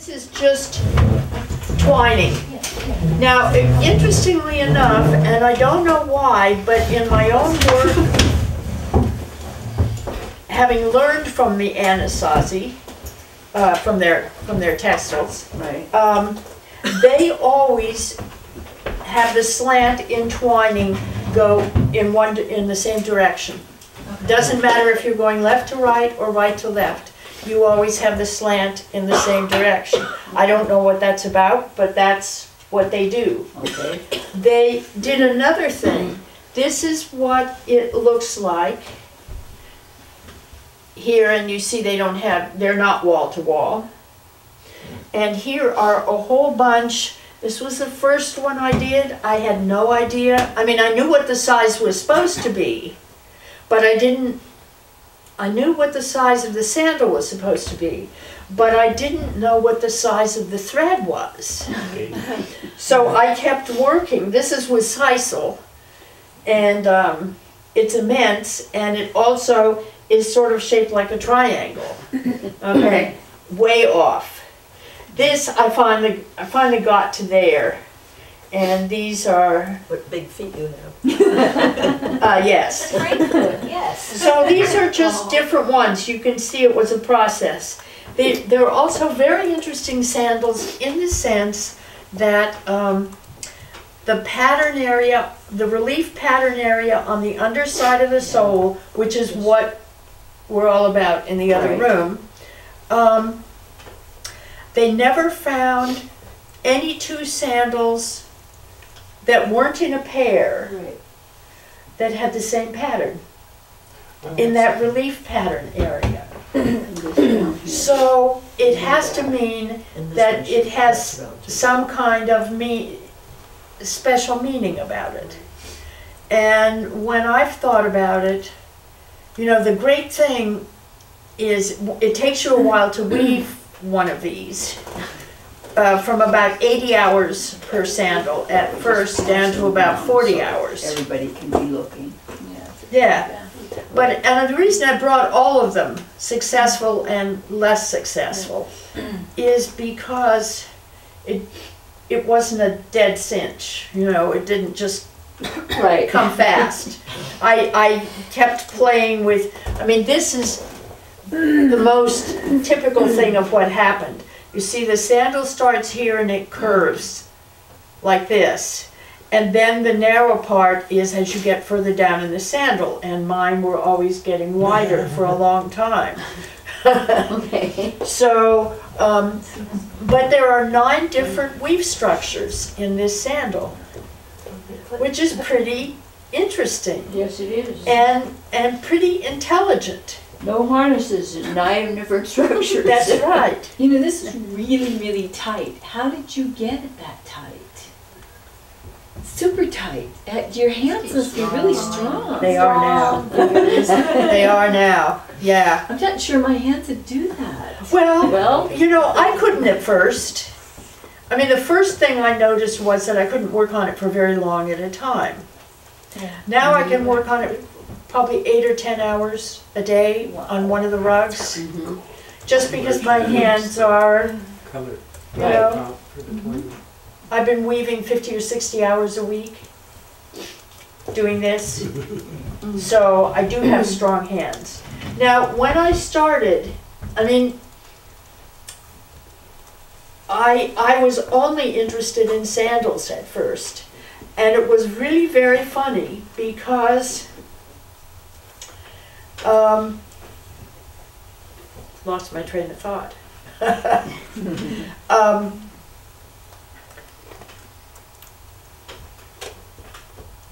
This is just twining. Now, interestingly enough, and I don't know why, but in my own work, having learned from the Anasazi, from their textiles, Right. they always have the slant in twining go in the same direction. Doesn't matter if you're going left to right or right to left. You always have the slant in the same direction. I don't know what that's about, but that's what they do. Okay. They did another thing. This is what it looks like here, and you see they're not wall to wall. And here are a whole bunch. This was the first one I did. I had no idea. I mean, I knew what the size was supposed to be, but I knew what the size of the sandal was supposed to be, but I didn't know what the size of the thread was. So I kept working. This is with sisal, and it's immense, and it also is sort of shaped like a triangle. Okay, way off. This I finally got to there, and these are. What big feet you have. Yes. Yes. So these are just different ones. You can see it was a process. They're also very interesting sandals in the sense that the pattern area, the relief pattern area on the underside of the sole, which is what we're all about in the other room, they never found any two sandals that weren't in a pair that had the same pattern in that relief pattern area. So it has to mean that it has some kind of special meaning about it. And when I've thought about it, you know, the great thing is it takes you a while to weave one of these. From about 80 hours per sandal at first down to about 40 hours. Everybody can be looking. Yeah. But and the reason I brought all of them, successful and less successful, is because it wasn't a dead cinch. You know, it didn't just come fast. I kept playing with, I mean, this is the most typical thing of what happened. You see the sandal starts here and it curves like this. And then the narrow part is as you get further down in the sandal. And mine were always getting wider for a long time. Okay. So, but there are 9 different weave structures in this sandal, which is pretty interesting. Yes, it is. And pretty intelligent. No harnesses and 9 different structures. That's right. You know, this is really, really tight. How did you get it that tight? Super tight. Your hands must be really strong. They are now. They are now. Yeah. I'm not sure my hands would do that. Well, you know, I couldn't at first. I mean, the first thing I noticed was that I couldn't work on it for very long at a time. Now I can work on it probably 8 or 10 hours a day on one of the rugs, just because my hands are, you know, I've been weaving 50 or 60 hours a week doing this, so I do have strong hands. Now, when I started, I mean, I was only interested in sandals at first, and it was really very funny because lost my train of thought.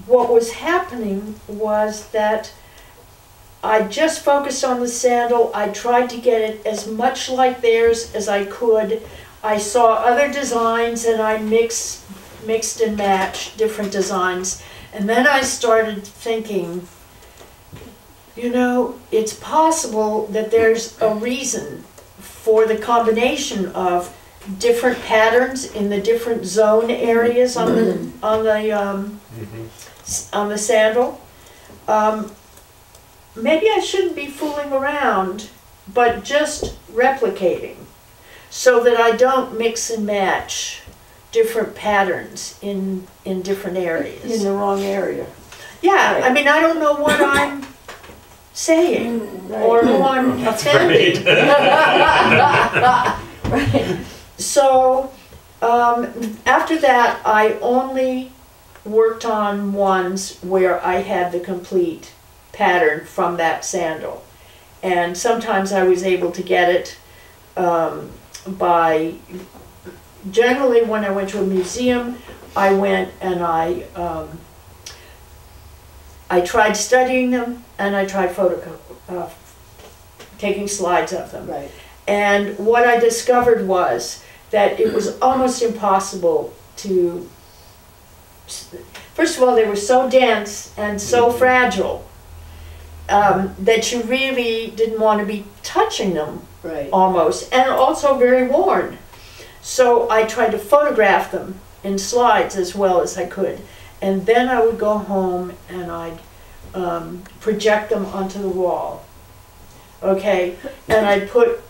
What was happening was that I just focused on the sandal. I tried to get it as much like theirs as I could. I saw other designs and I mixed and matched different designs. And then I started thinking, you know, it's possible that there's a reason for the combination of different patterns in the different zone areas on the sandal. Maybe I shouldn't be fooling around, but just replicating. so that I don't mix and match different patterns in different areas. In the wrong area. Yeah, Right. I mean, I don't know what I'm saying or who I'm offending. Right. So, after that, I only worked on ones where I had the complete pattern from that sandal. And sometimes I was able to get it by, generally when I went to a museum, I went and I tried studying them, and I tried taking slides of them. Right. And what I discovered was that it was almost impossible to, first of all, they were so dense and so fragile that you really didn't want to be touching them Right. almost, and also very worn. So I tried to photograph them in slides as well as I could. And then I would go home and I'd project them onto the wall. Okay, and I'd put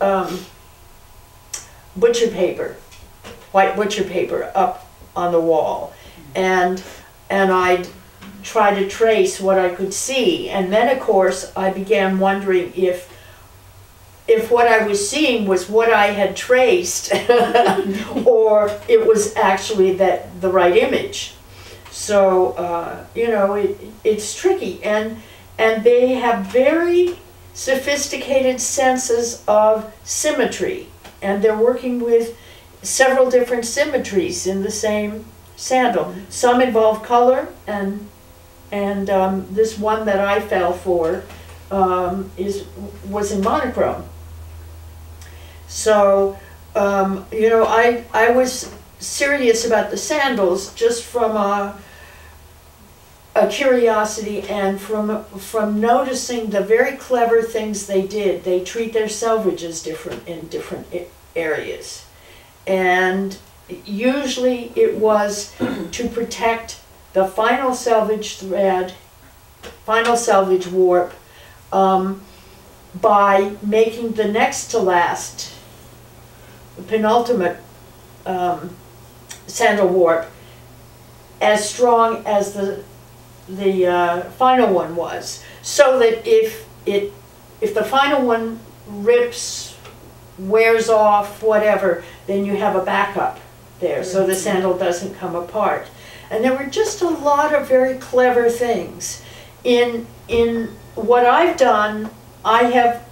butcher paper, white butcher paper up on the wall. And I'd try to trace what I could see. And then of course I began wondering if what I was seeing was what I had traced or it was actually the right image. So, you know, it's tricky, and they have very sophisticated senses of symmetry, and they're working with several different symmetries in the same sandal. Some involve color, and this one that I fell for was in monochrome. So, you know, I was serious about the sandals just from a curiosity and from noticing the very clever things they did. They treat their selvages different in different areas. And usually it was to protect the final selvage thread, final selvage warp, by making the next to last, the penultimate sandal warp as strong as the final one was, so that if the final one rips, wears off, whatever, then you have a backup there, so the sandal doesn't come apart. And there were just a lot of very clever things. In what I've done, I have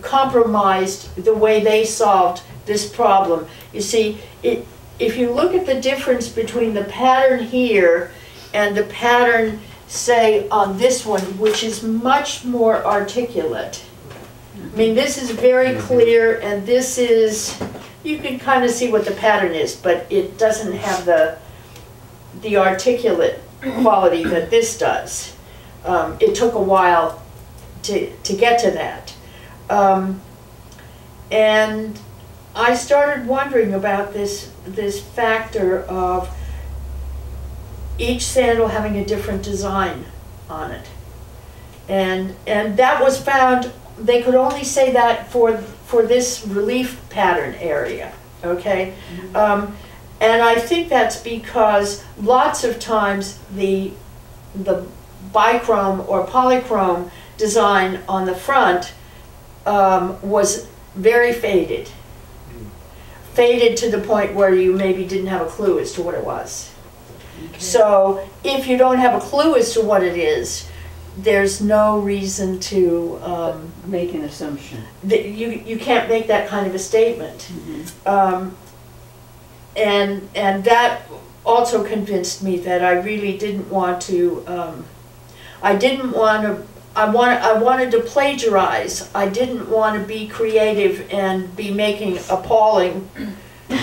compromised the way they solved this problem. You see, if you look at the difference between the pattern here and the pattern, say, on this one, which is much more articulate. I mean, this is very clear, and this is, you can kind of see what the pattern is, but it doesn't have the articulate quality that this does. It took a while to get to that. And I started wondering about this factor of each sandal having a different design on it. And that was found, they could only say that for this relief pattern area, okay? And I think that's because lots of times the bichrome or polychrome design on the front was very faded. Faded to the point where you maybe didn't have a clue as to what it was. Okay. So if you don't have a clue as to what it is, there's no reason to make an assumption. You can't make that kind of a statement. Mm-hmm. And that also convinced me that I really didn't want to. I wanted to plagiarize. I didn't want to be creative and be making appalling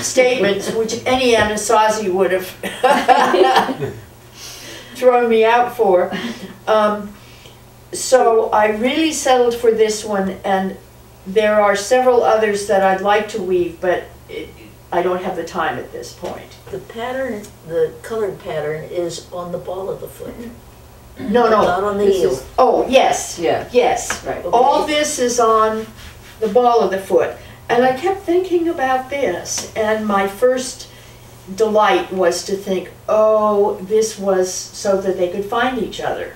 statements, which any Anasazi would have thrown me out for. So I really settled for this one, and there are several others that I'd like to weave, but I don't have the time at this point. The pattern, the colored pattern is on the ball of the foot. No, Not on the heel. Oh, yes. Yeah. Yes. Right. All this is on the ball of the foot. And I kept thinking about this, and my first delight was to think, oh, this was so that they could find each other.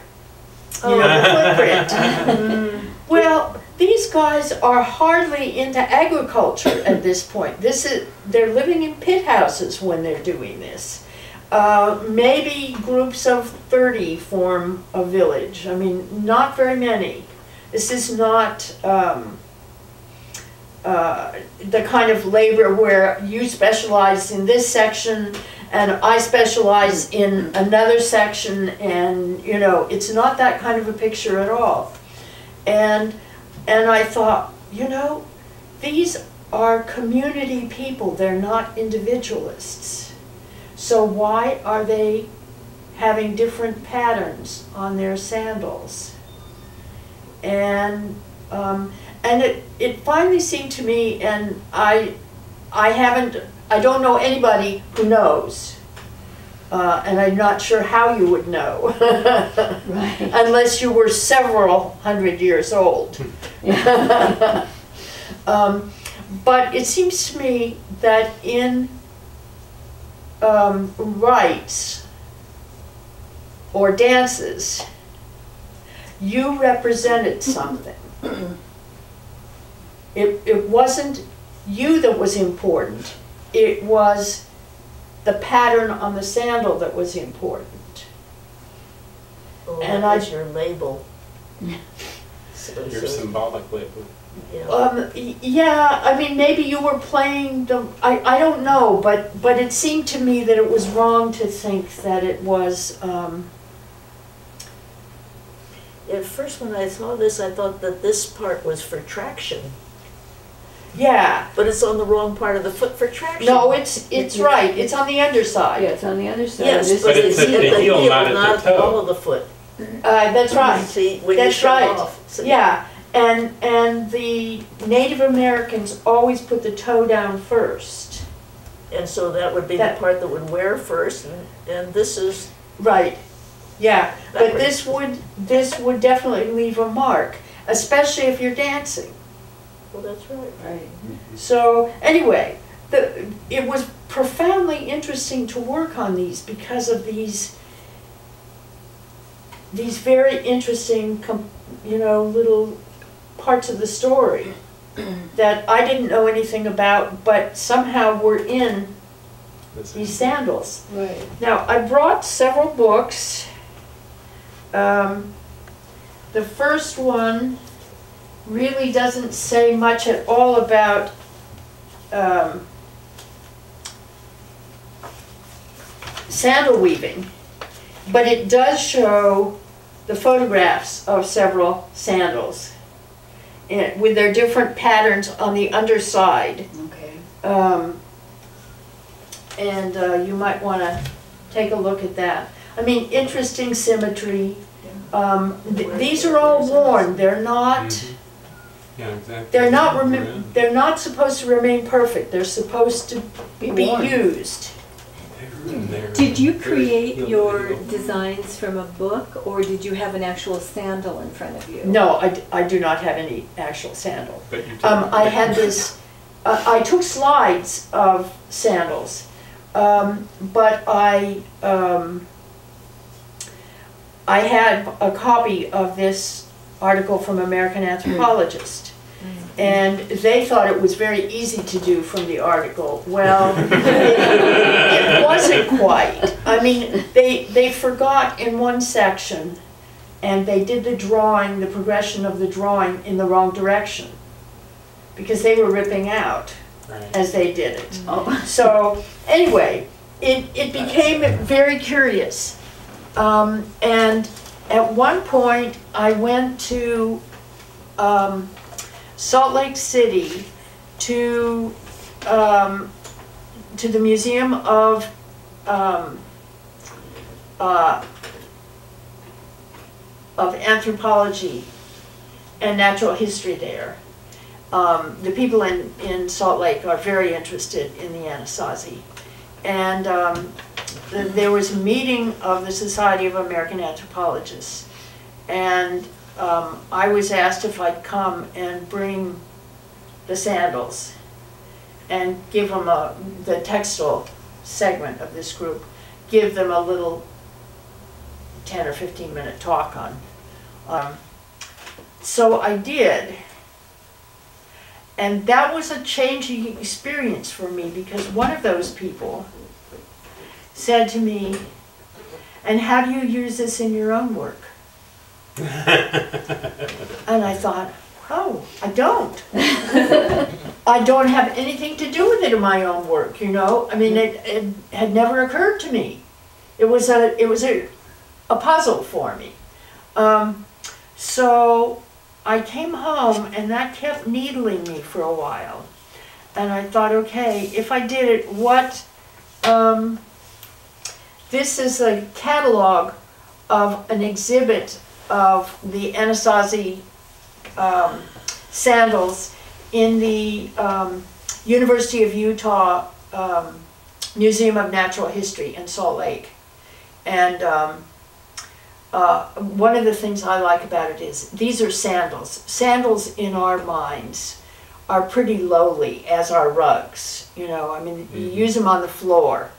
You know, the footprint. Well, these guys are hardly into agriculture at this point. They're living in pit houses when they're doing this. Maybe groups of 30 form a village. I mean, not very many. This is not the kind of labor where you specialize in this section and I specialize in another section, and you know, it's not that kind of a picture at all. And I thought, you know, these are community people, they're not individualists. So why are they having different patterns on their sandals? And it finally seemed to me, and I don't know anybody who knows, and I'm not sure how you would know, Right. unless you were several hundred years old. But it seems to me that in rites or dances, you represented something. It wasn't you that was important. It was the pattern on the sandal that was important. Oh, And that was your label. Your symbolic label. Yeah. Yeah, I mean, maybe you were playing the, I don't know, but it seemed to me that it was wrong to think that it was, At first when I saw this, I thought that this part was for traction, yeah. but it's on the wrong part of the foot for traction. No, it's right, it's on the underside. Yeah, it's on the other side. Yes, This but is it's at the heel, not at not the toe. all of the foot. That's right. See, when you That's show right. off. So- Yeah, and the Native Americans always put the toe down first. And so that would be That- the part that would wear first, and this is, Right, yeah, but Backwards. this would definitely leave a mark, especially if you're dancing. well, that's right. Right. So, anyway, it was profoundly interesting to work on these because of these very interesting, you know, little parts of the story that I didn't know anything about, but somehow were in these sandals. Right. Now, I brought several books. The first one really doesn't say much at all about sandal weaving, but it does show the photographs of several sandals with their different patterns on the underside. Okay. And you might want to take a look at that. I mean, interesting symmetry. These are all worn. They're not. Yeah, exactly. They're not supposed to remain perfect. They're supposed to be worn. used. Did you create your designs from a book, or did you have an actual sandal in front of you? No, I do not have any actual sandal. But you did. I had this. I took slides of sandals, but I had a copy of this article from American Anthropologist. And they thought it was very easy to do from the article. Well, it wasn't quite. I mean, they forgot in one section, and they did the drawing, the progression of the drawing in the wrong direction, because they were ripping out Right. as they did it. Oh. So anyway, it became very curious. And at one point, I went to Salt Lake City to the Museum of Anthropology and Natural History there. The people in Salt Lake are very interested in the Anasazi. And there was a meeting of the Society of American Anthropologists. And I was asked if I'd come and bring the sandals. and give them the textile segment of this group, give them a little 10 or 15 minute talk on. So I did. And that was a changing experience for me, because one of those people said to me, "And how do you use this in your own work?" And I thought, oh, I don't. I don't have anything to do with it in my own work, you know? I mean, it had never occurred to me. It was a puzzle for me. So I came home, and that kept needling me for a while. And I thought, okay, if I did it, what, this is a catalog of an exhibit of the Anasazi sandals in the University of Utah Museum of Natural History in Salt Lake. And one of the things I like about it is these are sandals. Sandals in our minds are pretty lowly, as are rugs. You know, I mean, you use them on the floor.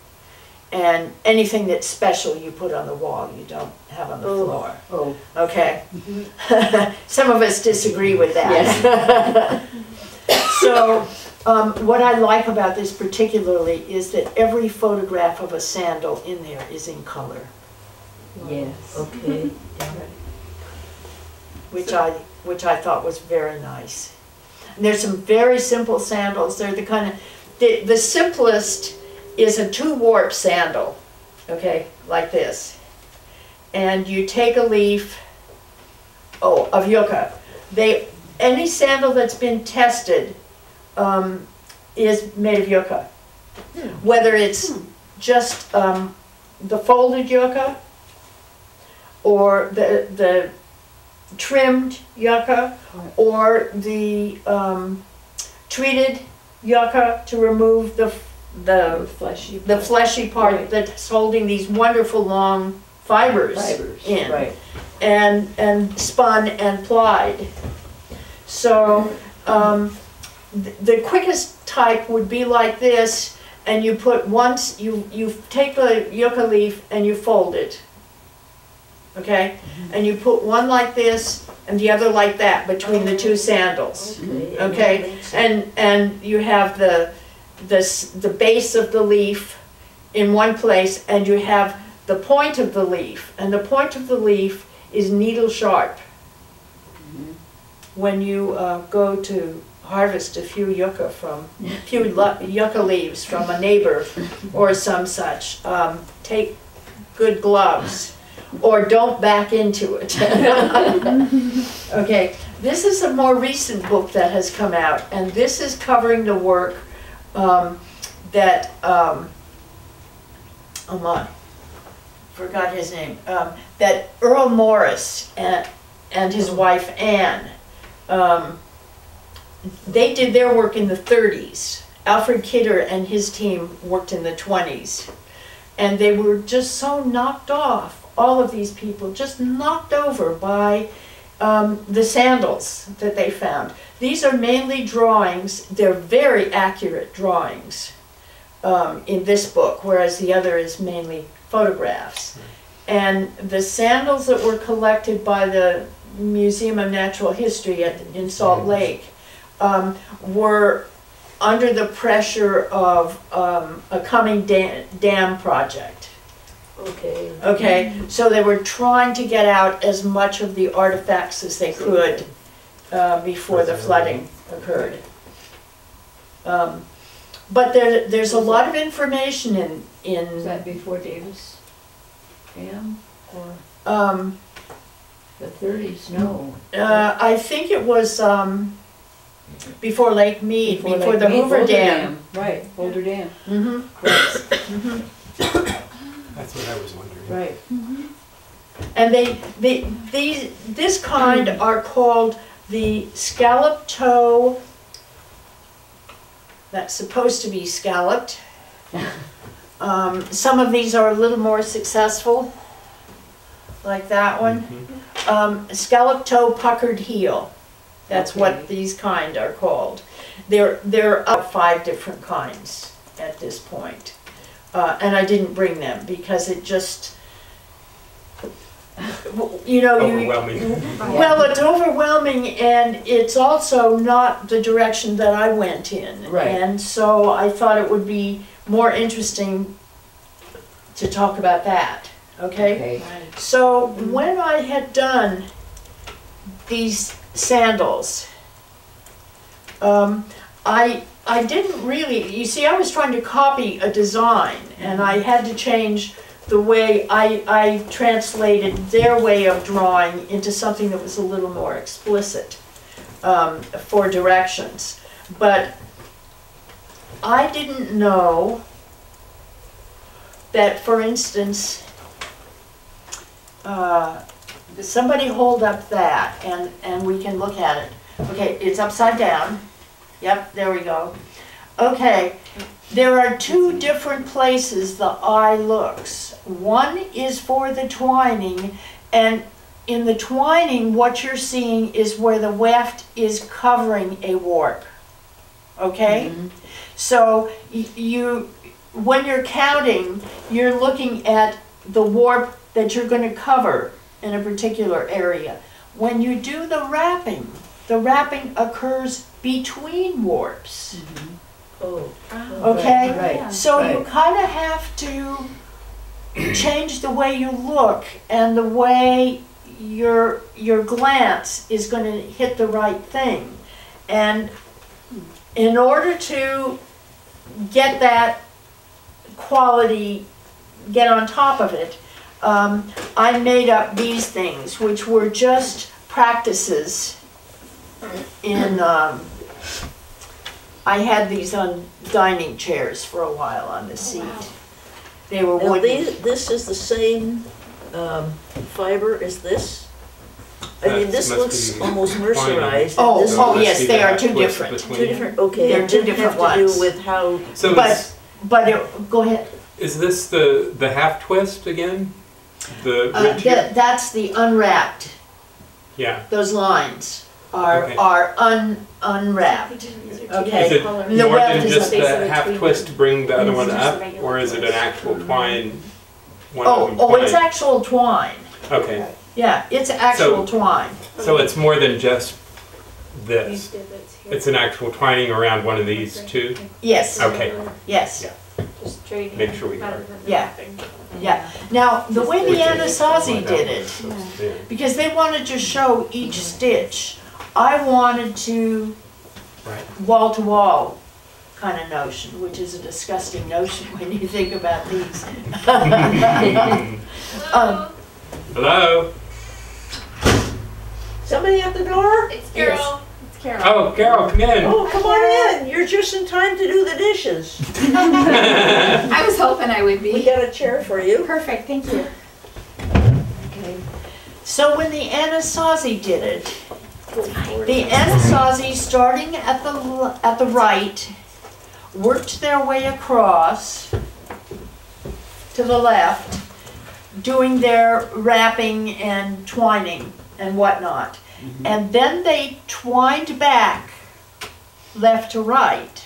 And anything that's special you put on the wall, you don't have on the floor. Oh. Okay? Some of us disagree with that. So what I like about this particularly is that every photograph of a sandal in there is in color. Yes. Okay. Which I thought was very nice. And there's some very simple sandals. They're the kind of, the simplest is a 2-warp sandal, okay, like this. And you take a leaf, of yucca. Any sandal that's been tested is made of yucca. Whether it's just the folded yucca or the trimmed yucca or the treated yucca to remove the fleshy part that's holding these wonderful long fibers in, and spun and plied. So the quickest type would be like this, and you put you take the yucca leaf and you fold it, okay, and you put one like this and the other like that between the two sandals, okay, and you have the base of the leaf in one place, and you have the point of the leaf, and the point of the leaf is needle sharp. When you go to harvest a few yucca leaves from a neighbor or some such, take good gloves or don't back into it. Okay, this is a more recent book that has come out, and this is covering the work that, oh my, forgot his name, that Earl Morris and his wife Anne, they did their work in the 30s. Alfred Kidder and his team worked in the 20s. And they were just so knocked off, all of these people, just knocked over by the sandals that they found. These are mainly drawings. They're very accurate drawings in this book, whereas the other is mainly photographs. And the sandals that were collected by the Museum of Natural History in Salt Lake were under the pressure of a coming dam project. Okay. Okay, so they were trying to get out as much of the artifacts as they could before the flooding occurred. But there's a lot of information in Is that before Davis Dam or the 30s? No. I think it was before Lake Mead, before the Mead, Hoover Boulder Dam. Right, Boulder Dam. That's what I was wondering. Right. And this kind are called the scallop toe. That's supposed to be scalloped. Some of these are a little more successful, like that one. Scallop toe puckered heel. That's what these kind are called. There are 5 different kinds at this point. And I didn't bring them because it just, you know, Overwhelming. well, it's overwhelming, and it's also not the direction that I went in. Right. And so I thought it would be more interesting to talk about that, okay? So when I had done these sandals, I didn't really, you see, I was trying to copy a design, and I had to change the way I translated their way of drawing into something that was a little more explicit for directions. But I didn't know that, for instance, somebody hold up that, and we can look at it. Okay, it's upside down. Yep, there we go. Okay, there are 2 different places the eye looks. One is for the twining, and in the twining, what you're seeing is where the weft is covering a warp. Okay? Mm-hmm. So when you're counting, you're looking at the warp that you're going to cover in a particular area. When you do the wrapping occurs between warps. Mm-hmm. Oh. Okay? Right. So you Right. kind of have to change the way you look and the way your glance is going to hit the right thing. And in order to get that quality, get on top of it, I made up these things, which were just practices in, I had these on dining chairs for a while on the seat. They were Now, wooden. this is the same fiber as this? I mean, That this must looks be almost twining. mercerized. Oh, and this oh, looks- yes, they are 2 different. Two different, okay. They're it 2 didn't different have to ones. do with how, So But go ahead. is this the half twist again? The ridge here? That's the unwrapped. Yeah. Those lines are Okay. unwrapped. Okay. Is it The more weft than is just a- the half twist to bring the other one It's just up, a regular or is it an twist. actual twine? One of them Oh, it's twine? actual twine. Okay, Yeah, it's actual twine. so it's more than just this. It's an actual twining around one of these 2? Yes, Okay. yes, Yeah. Just trading. Make sure we got it. Yeah. yeah. Now, the way the Anasazi did it, Yeah. because they wanted to show each stitch, I wanted to Right. wall-to-wall kind of notion, which is a disgusting notion when you think about these. Hello? somebody at the door? It's Carol. It's Carol. Oh, Carol, come in. Oh, come on in, you're just in time to do the dishes. I was hoping I would We be. got a chair for you. Perfect, thank you. Okay. So when the Anasazi did it, the Anasazi, starting at the right, worked their way across to the left, doing their wrapping and twining and whatnot. And then they twined back left to right.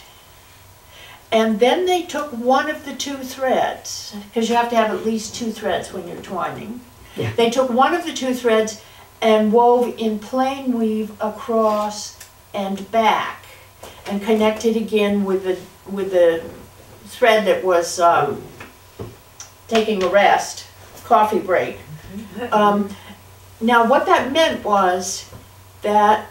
And then they took one of the 2 threads, because you have to have at least 2 threads when you're twining. Yeah. They took one of the 2 threads and wove in plain weave across and back, and connected again with the thread that was taking a rest, coffee break. Now what that meant was that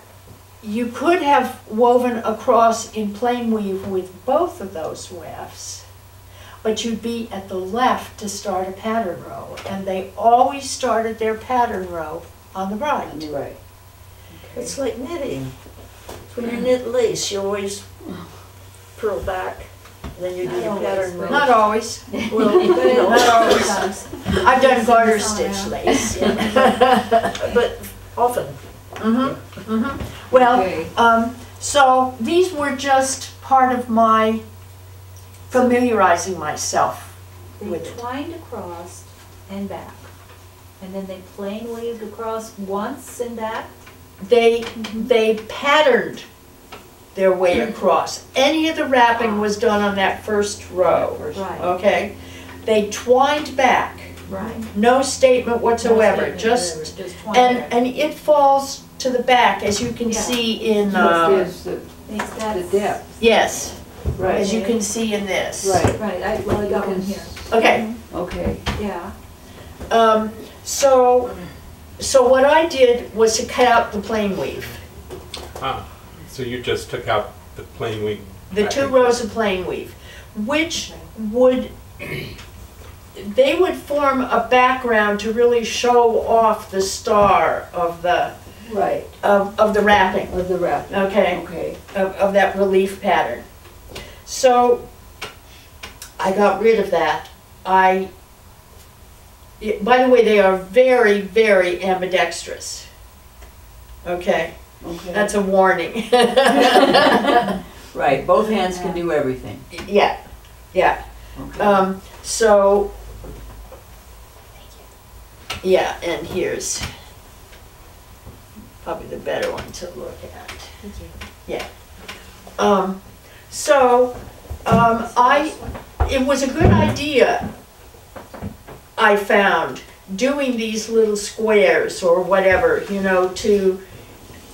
you could have woven across in plain weave with both of those wefts, but you'd be at the left to start a pattern row, and they always started their pattern row on the right. Right. It's like knitting. When you knit lace, you always purl back, then you do your pattern row. Not always. Well, you know, Not always. I've done garter stitch lace. but often. Well, Okay. so these were just part of my familiarizing myself They with it. twined across and back, and then they plain weaved across once and back. They patterned their way across. Any of the wrapping was done on that first row, Right, okay? They twined back, right. no statement whatsoever, No just, statement, just twine back. and it falls to the back, as you can Yeah. see in, There's the That's- depth, yes, right, as you can see in this. right, Right, I got one here. Okay, okay. Yeah. so what I did was to cut out the plain weave. Ah, so you just took out the plain weave. The 2 rows of plain weave, which would, they would form a background to really show off the star of the, Right, of the wrapping, of the wrap, okay, okay. of that relief pattern. So I got rid of that. By the way, they are very, very ambidextrous. Okay, Okay. that's a warning. Right, both hands can do everything. Yeah, yeah. Okay. So, yeah, and here's probably the better one to look at. Yeah. It was a good idea, I found, doing these little squares or whatever, you know,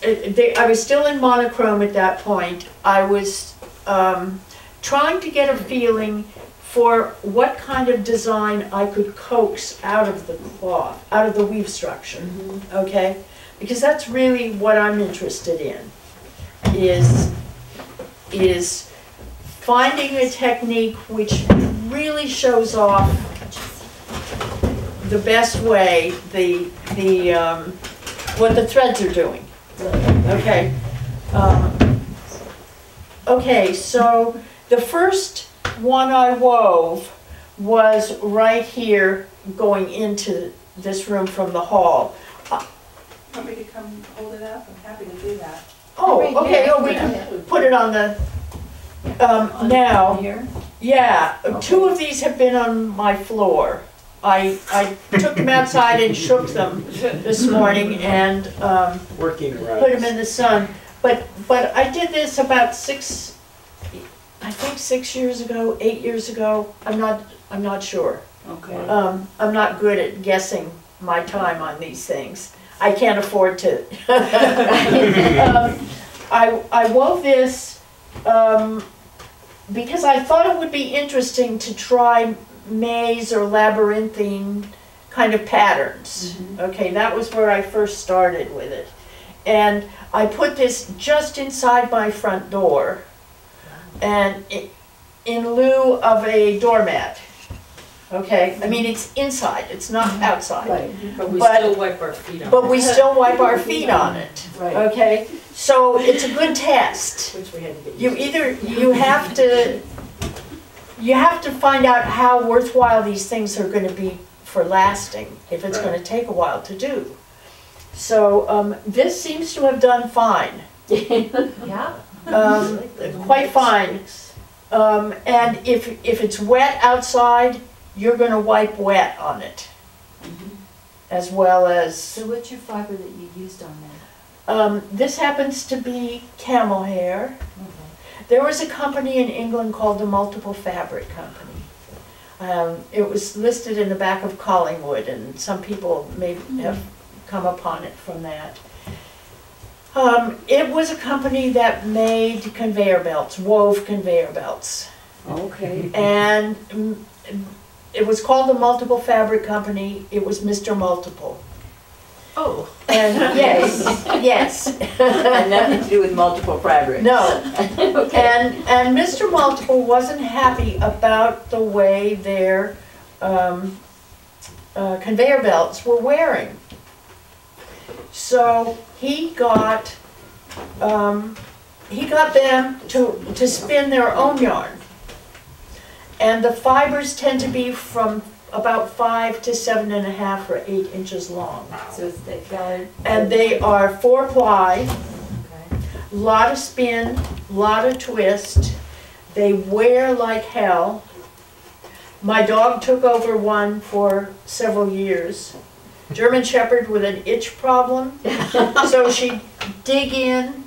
I was still in monochrome at that point. I was trying to get a feeling for what kind of design I could coax out of the cloth, out of the weave structure, okay? Because that's really what I'm interested in, is finding a technique which really shows off the best way what the threads are doing. Okay. Okay, so the first one I wove was right here going into this room from the hall. Want me to come hold it up? I'm happy to do that. Oh, okay, oh, we can put it on the, now, Here? yeah, 2 of these have been on my floor. I took them outside and shook them this morning and Working around. put them in the sun. But I did this about 6 years ago, 8 years ago. I'm not sure. Okay. I'm not good at guessing my time on these things. I can't afford to. I wove this because I thought it would be interesting to try maze or labyrinthine kind of patterns. Okay, that was where I first started with it. And I put this just inside my front door, and in lieu of a doormat. Okay, I mean, it's inside, it's not outside. Right, But we But- still wipe our feet on it. But we still wipe our feet on it, right. okay? So it's a good test. Which we had to get You used to. either, you have to find out how worthwhile these things are gonna be for lasting, if it's gonna take a while to do. So, this seems to have done fine, Yeah. quite fine. And if it's wet outside, you're gonna wipe wet on it, as well as, So what's your fiber that you used on that? this happens to be camel hair. There was a company in England called the Multiple Fabric Company. It was listed in the back of Collingwood, and some people may have come upon it from that. It was a company that made conveyor belts, wove conveyor belts. Okay. And it was called the Multiple Fabric Company. It was Mr. Multiple. Oh. And yes, yes. And nothing to do with multiple fabrics. No. And Mr. Multiple wasn't happy about the way their conveyor belts were wearing. So he got them to spin their own yarn. And the fibers tend to be from about 5 to 7.5 or 8 inches long. So it's the valid. And they are 4-ply. Okay. Lot of spin, lot of twist. They wear like hell. My dog took over one for several years. German Shepherd with an itch problem. So she'd dig in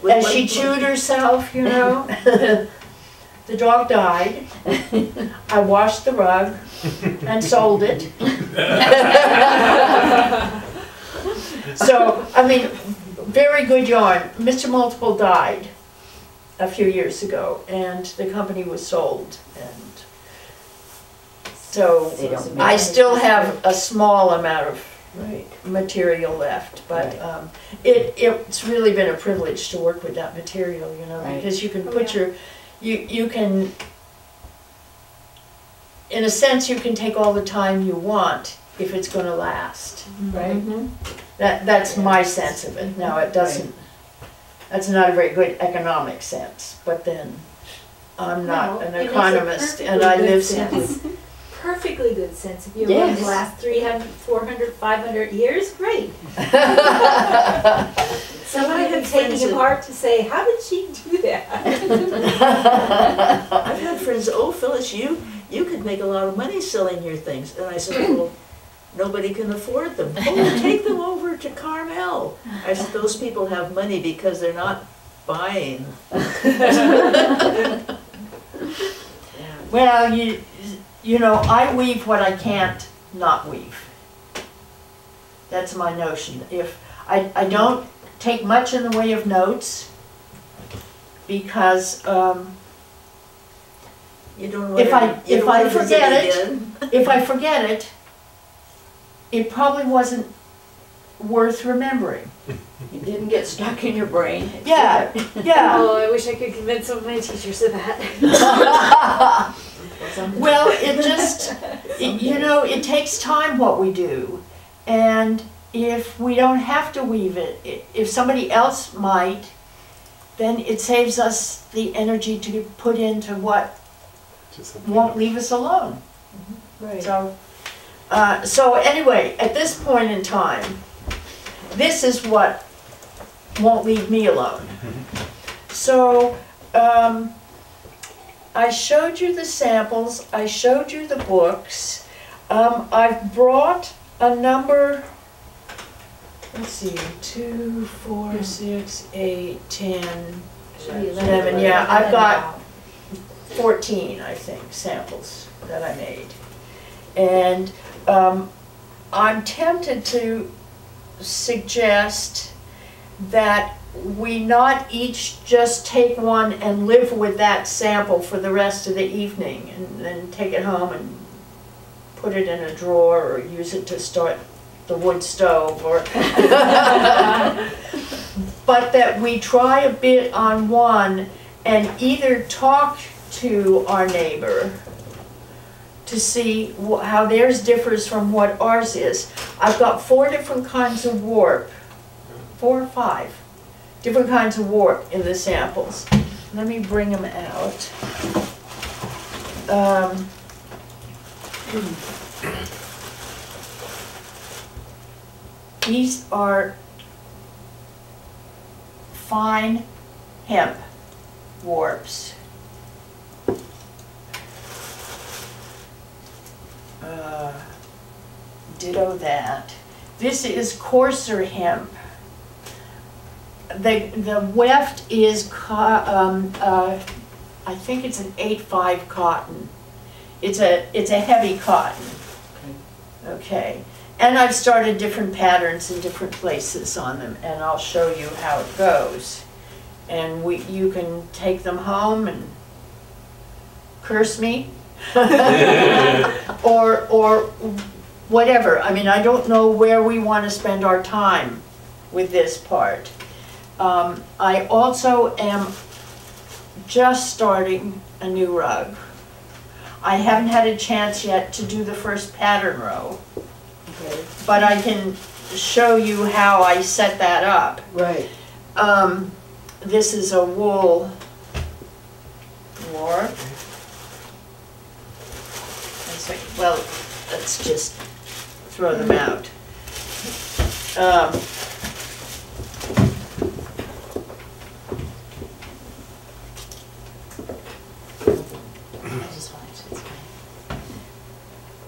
as she chewed herself, you know. The dog died. I washed the rug and sold it. So, I mean, very good yarn. Mr. Multiple died a few years ago, and the company was sold. And so They don't I make still have a small amount of Right. material left, but Right. it's really been a privilege to work with that material, you know, Right. because you can Oh, put yeah. you can, in a sense, you can take all the time you want if it's going to last. Right. That's my sense of it. Now, it doesn't, that's not a very good economic sense, but then I'm not No, an it makes a economist, and perfectly I good live sense. simply. Perfectly good sense. If you Yes. want to last 300, 400, 500 years, great. Somebody had had taking friends that- apart to say, how did she do that? I've had friends, oh, Phyllis, you could make a lot of money selling your things. And I said, well, nobody can afford them. Oh, take them over to Carmel. I said, those people have money because they're not buying. Well, you know, I weave what I can't not weave. That's my notion. If I don't take much in the way of notes, because You don't want If I- to, you if don't want I to visit forget it- again. if I forget it, it probably wasn't worth remembering. It didn't get stuck in your brain. It's Yeah, there. yeah. Oh, I wish I could convince some of my teachers of that. Well, it just, you know, it takes time what we do. And if we don't have to weave it, if somebody else might, then it saves us the energy to put into what Just something won't else. leave us alone. Right. So anyway, at this point in time, this is what won't leave me alone. So, I showed you the samples, I showed you the books. I've brought a number, let's see, 2, 4, 6, 8, 10, 11, yeah, I've got 14, I think, samples that I made. And I'm tempted to suggest that we not each just take one and live with that sample for the rest of the evening and then take it home and put it in a drawer or use it to start the wood stove or but that we try a bit on one and either talk to our neighbor to see how theirs differs from what ours is. I've got 4 different kinds of warp, 4 or 5 different kinds of warp in the samples. Let me bring them out. These are fine hemp warps. Ditto that. This is coarser hemp. The weft is, I think it's an 8.5 cotton. It's a heavy cotton. Okay. And I've started different patterns in different places on them, and I'll show you how it goes. And you can take them home and curse me, or whatever. I mean, I don't know where we want to spend our time with this part. I also am just starting a new rug. I haven't had a chance yet to do the first pattern row, Okay. but I can show you how I set that up. Right. This is a wool warp. Well, let's just throw them out.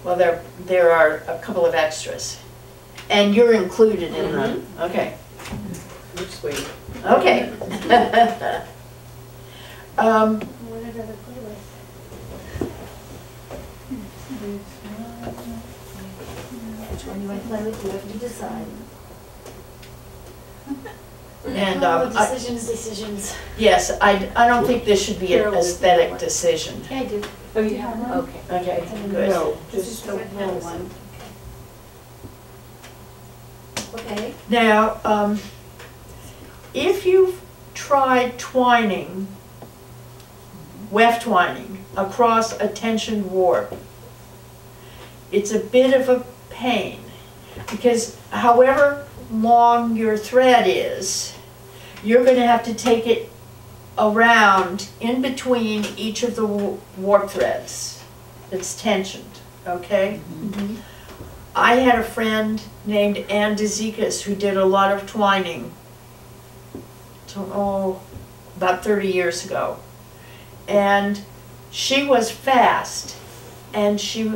Well, there are a couple of extras, and you're included in them. Okay. Which way? Okay. What did I play with? Which one do I play with? You have to decide. And Decisions. yes, I don't think this should be an aesthetic decision. Yeah, I do. Oh, you have one? Okay. Okay, good. No, This just is the the little red one. Okay. Now, if you've tried twining, weft twining, across a tension warp, it's a bit of a pain, because however long your thread is, you're going to have to take it around in between each of the warp threads that's tensioned, okay? I had a friend named Anasazi who did a lot of twining, about 30 years ago. And she was fast, and she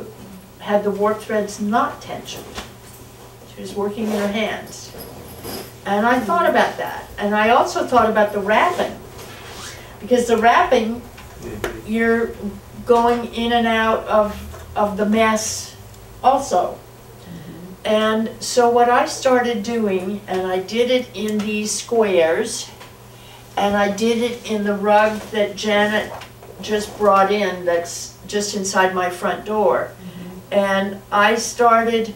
had the warp threads not tensioned. She was working in her hands. And I thought about that. And I also thought about the wrapping. Because the wrapping, you're going in and out of the mess also. And so what I started doing, and I did it in these squares, and I did it in the rug that Janet just brought in that's just inside my front door. And I started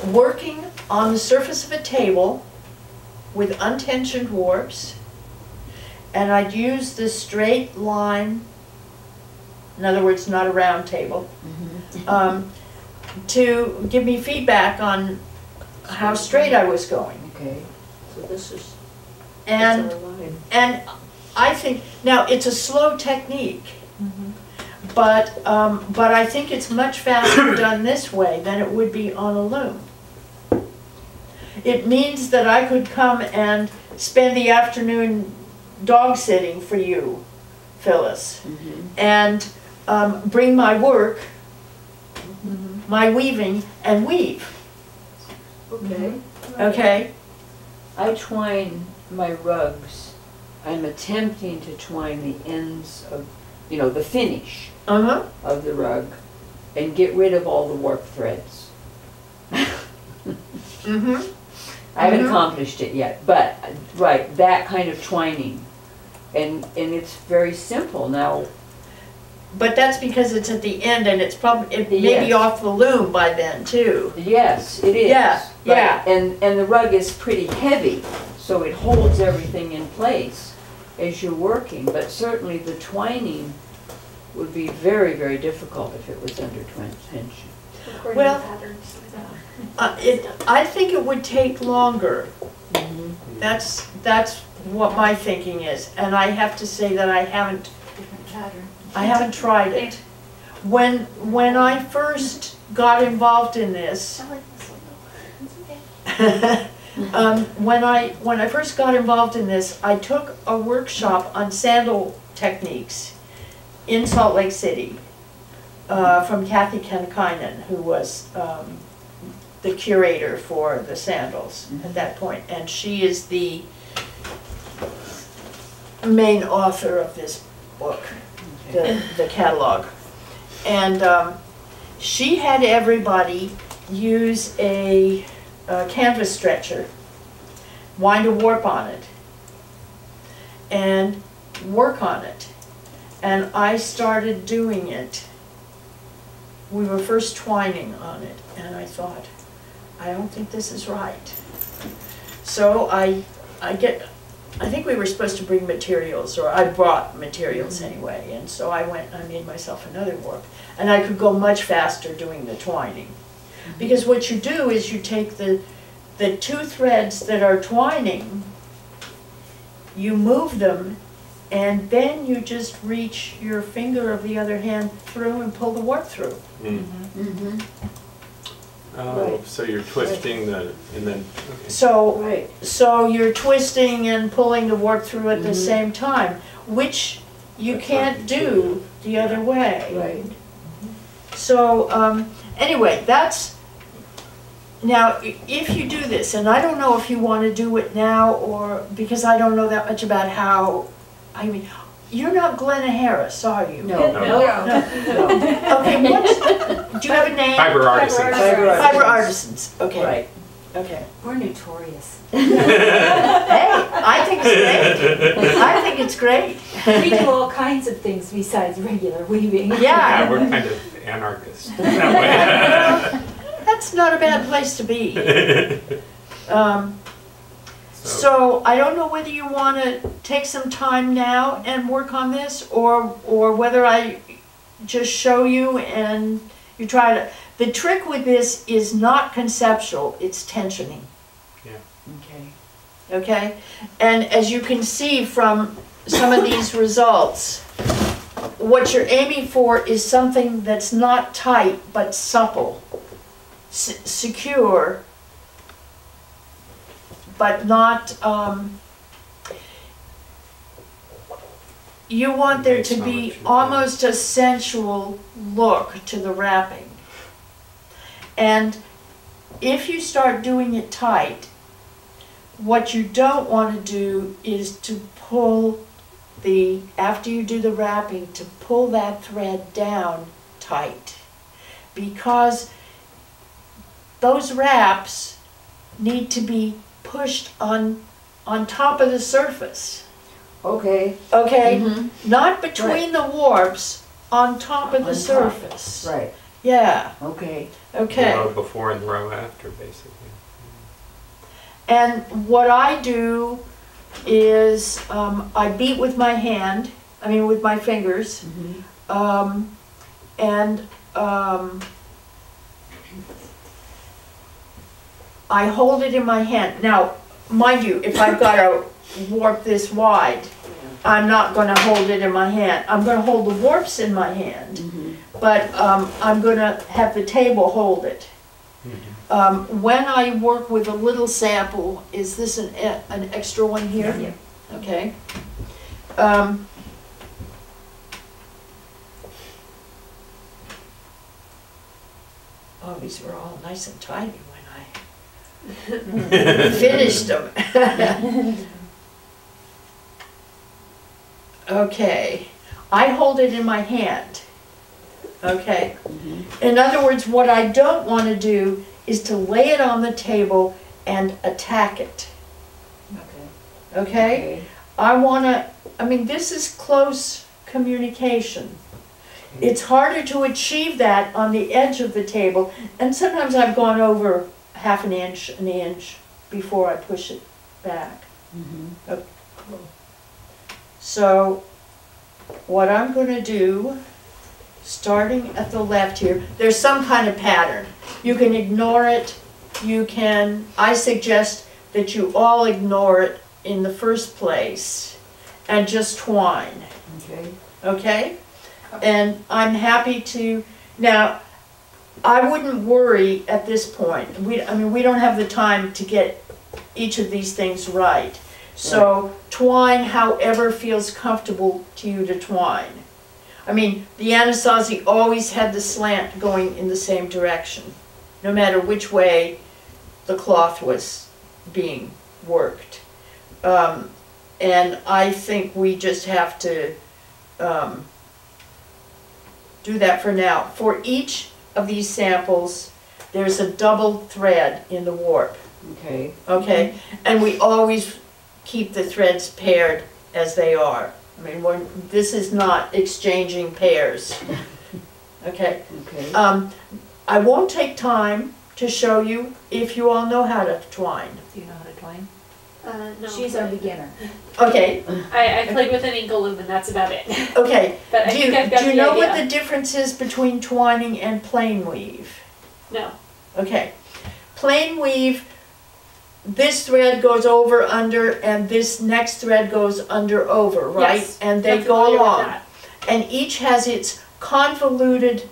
working on the surface of a table with untensioned warps, and I'd use the straight line, in other words, not a round table, to give me feedback on how straight I was going. Okay. So this is, And that's our line. And I think, now it's a slow technique, but I think it's much faster done this way than it would be on a loom. It means that I could come and spend the afternoon dog sitting for you, Phyllis, and bring my work, my weaving, and weave, Okay. okay? I twine my rugs. I'm attempting to twine the ends of, the finish Uh-huh. of the rug and get rid of all the warp threads. Mm-hmm. I haven't Mhm. accomplished it yet, but, right, that kind of twining. And it's very simple now. But that's because it's at the end, and it may be Yes. off the loom by then too. Yes, it is. Yeah, Right. yeah. And the rug is pretty heavy, so it holds everything in place as you're working. But certainly the twining would be very, very difficult if it was under tension. Well, I think it would take longer. That's what my thinking is, and I have to say that I haven't tried it. When I first got involved in this, when I first got involved in this, I took a workshop on sandal techniques in Salt Lake City from Kathy Kenkainen, who was the curator for the sandals at that point, and she is the main author of this book, the catalog. And she had everybody use a canvas stretcher, wind a warp on it, and work on it. And I started doing it. We were first twining on it, and I thought, I don't think this is right. So I think we were supposed to bring materials, or I brought materials anyway, and so I made myself another warp. And I could go much faster doing the twining. Because what you do is you take the two threads that are twining, you move them, and then you just reach your finger of the other hand through and pull the warp through. Oh, so you're twisting and then, okay. So you're twisting and pulling the warp through at the same time, which you can't do the other way. Right. So anyway, Now, if you do this, and I don't know if you want to do it now or, because I don't know that much about how, I mean, you're not Glenna Harris, are you? No. Okay, what, do you have a name? Fiber artisans. Fiber artisans, okay. Right. Okay. We're notorious. Hey, I think it's great. I think it's great. We do all kinds of things besides regular weaving. Yeah, Yeah, we're kind of anarchists that way. that's not a bad place to be. So I don't know whether you want to take some time now and work on this, or whether I just show you and you try to. The trick with this is not conceptual, it's tensioning. Okay. Okay? And as you can see from some of these results, what you're aiming for is something that's not tight but supple, secure, but not, you want there to be almost a sensual look to the wrapping. And if you start doing it tight, what you don't want to do is to pull after you do the wrapping, to pull that thread down tight. Because those wraps need to be pushed on top of the surface. Okay. Okay? Mhm. Not between the warps, on top of the On top. surface. Right. Yeah, Okay. okay. The row before and the row after, basically. And what I do is I beat with my hand, with my fingers, Mhm. and I hold it in my hand. Now, mind you, if I've got to warp this wide, I'm not going to hold it in my hand. I'm going to hold the warps in my hand, Mhm. but I'm going to have the table hold it. When I work with a little sample, is this an extra one here? Yeah. Okay. Oh, these were all nice and tidy when I finished them. Okay, I hold it in my hand. Okay. In other words, what I don't want to do is to lay it on the table and attack it. Okay. Okay? I want to, this is close communication. It's harder to achieve that on the edge of the table, and sometimes I've gone over half an inch before I push it back. Mhm. So what I'm going to do, starting at the left here, there's some kind of pattern. You can ignore it. I suggest that you all ignore it in the first place and just twine. Okay. Okay? And I'm happy to, now, I wouldn't worry at this point. We don't have the time to get each of these things right. So twine however feels comfortable to you to twine. The Anasazi always had the slant going in the same direction, no matter which way the cloth was being worked. And I think we just have to do that for now. For each of these samples, there's a double thread in the warp. Okay. Okay? And we always keep the threads paired as they are. This is not exchanging pairs. Okay? Okay. I won't take time to show you if you all know how to twine. Do you know how to twine? No. She's our beginner. Okay, I played with an ankle loom and that's about it. okay. But I think I've got Do you the know idea. what the difference is between twining and plain weave? No. Okay. Plain weave, this thread goes over, under, and this next thread goes under, over, right? Yes, And they I'm go familiar with along. that. And each has its convoluted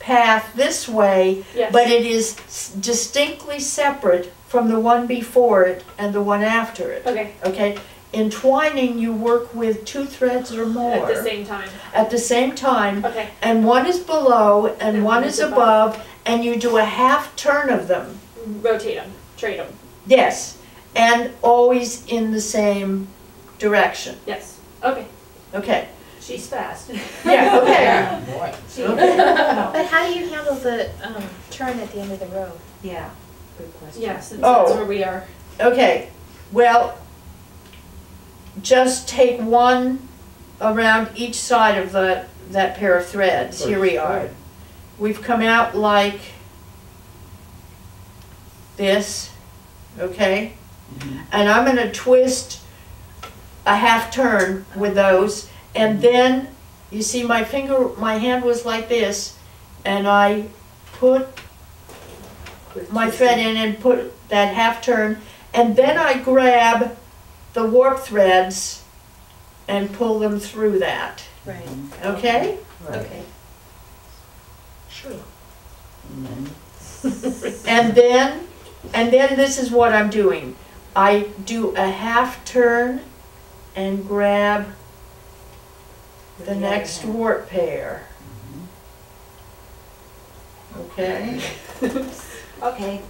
path this way, Yes. but it is distinctly separate from the one before it and the one after it. Okay. Okay? In twining, you work with 2 threads or more. At the same time. At the same time, Okay. and one is below and And one is above, and you do a half turn of them. rotate them, trade them. Yes, and always in the same direction. Yes. Okay. Okay. She's fast. Yeah, okay. Yeah, boy. Okay. But how do you handle the turn at the end of the row? Yeah, good question. Yes, that's Oh. where we are. Okay, well, just take one around each side of that pair of threads. Here we are. We've come out like this, okay? And I'm gonna twist a half turn with those, and then, you see my hand was like this, and I put my thread in and put that half turn, and then I grab the warp threads and pull them through that, Right. okay? Okay. Sure. And then this is what I'm doing. I do a half turn and grab the next warp pair. Okay? Okay.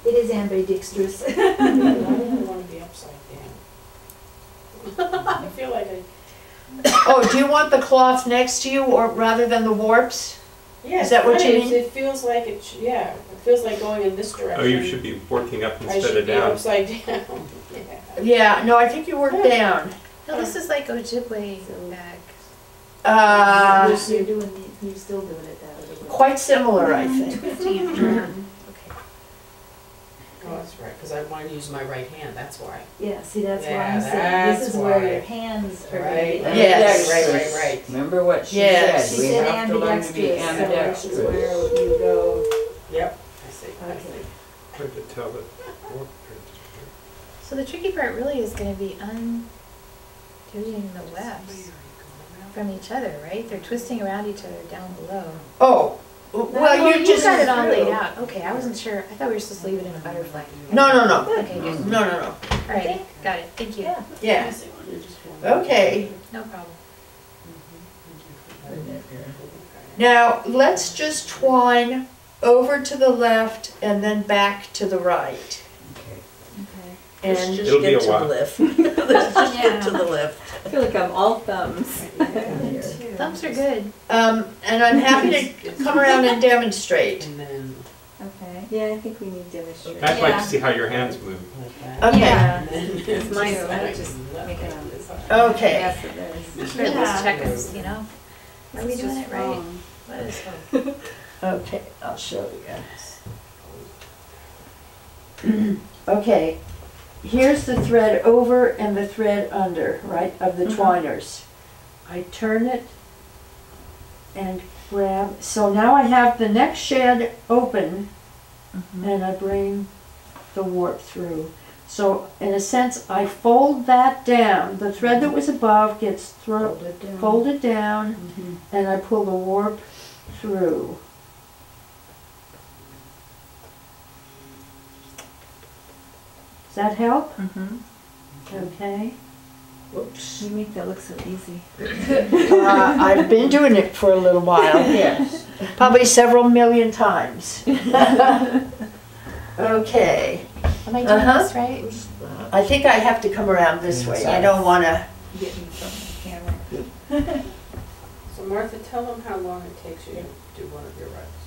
It is ambidextrous. I don't want to be upside down. I feel like Oh, do you want the cloth next to you or rather than the warps? yeah, Is that what you mean? It feels like it, yeah, it feels like going in this direction. Oh, you should be working up I instead should of be down. upside down. Yeah. Yeah, no, I think you work down. No, this is like Ojibwe bag. You're still doing it that way. Quite similar, I think. Twisting and turn. Oh, that's right, because I want to use my right hand, that's why. Yeah, see, that's what Yeah, I'm saying. This that's is where why. your hands are. Right. gonna be. Yes. Right. Remember what she Yes. said, She we said have to learn to be ambidextrous, so this is ambidextrous. where you go. Yep, I see, I Okay. see. Hard to tell it. So the tricky part really is going to be undoing the webs from each other, right? They're twisting around each other down below. Oh, well, you just. got it all laid out. Okay, I wasn't sure. I thought we were supposed to leave it in a butterfly. No, no, no. Okay, good. No, no, no. All right, got it. Thank you. Yeah. Okay. No problem. Now, let's just twine over to the left and then back to the right. Let's And just It'll be get a to the while. left. Let's just get to the left. I feel like I'm all thumbs. Thumbs are good. and I'm happy to come around and demonstrate. And then Okay. Yeah, I think we need demonstration. I'd like to see how your hands move. like that. Okay. Yeah. And then It's mine, just I like just left make it hand up. this side. Okay. Yes, it is. Or at least check us, you know? Are we doing it right? Let us know. Okay, I'll show you. Okay, here's the thread over and the thread under, right, of the twiners. I turn it and grab, so now I have the next shed open and I bring the warp through. So in a sense, I fold that down. The thread that was above gets folded down and I pull the warp through. Does that help? Okay. Whoops. You make that look so easy. I've been doing it for a little while, yes. Probably several million times. Okay. Am I doing Uh-huh. this right? I think I have to come around this way. I don't want to. Get me from the camera. So Martha, tell them how long it takes you to do one of your rugs.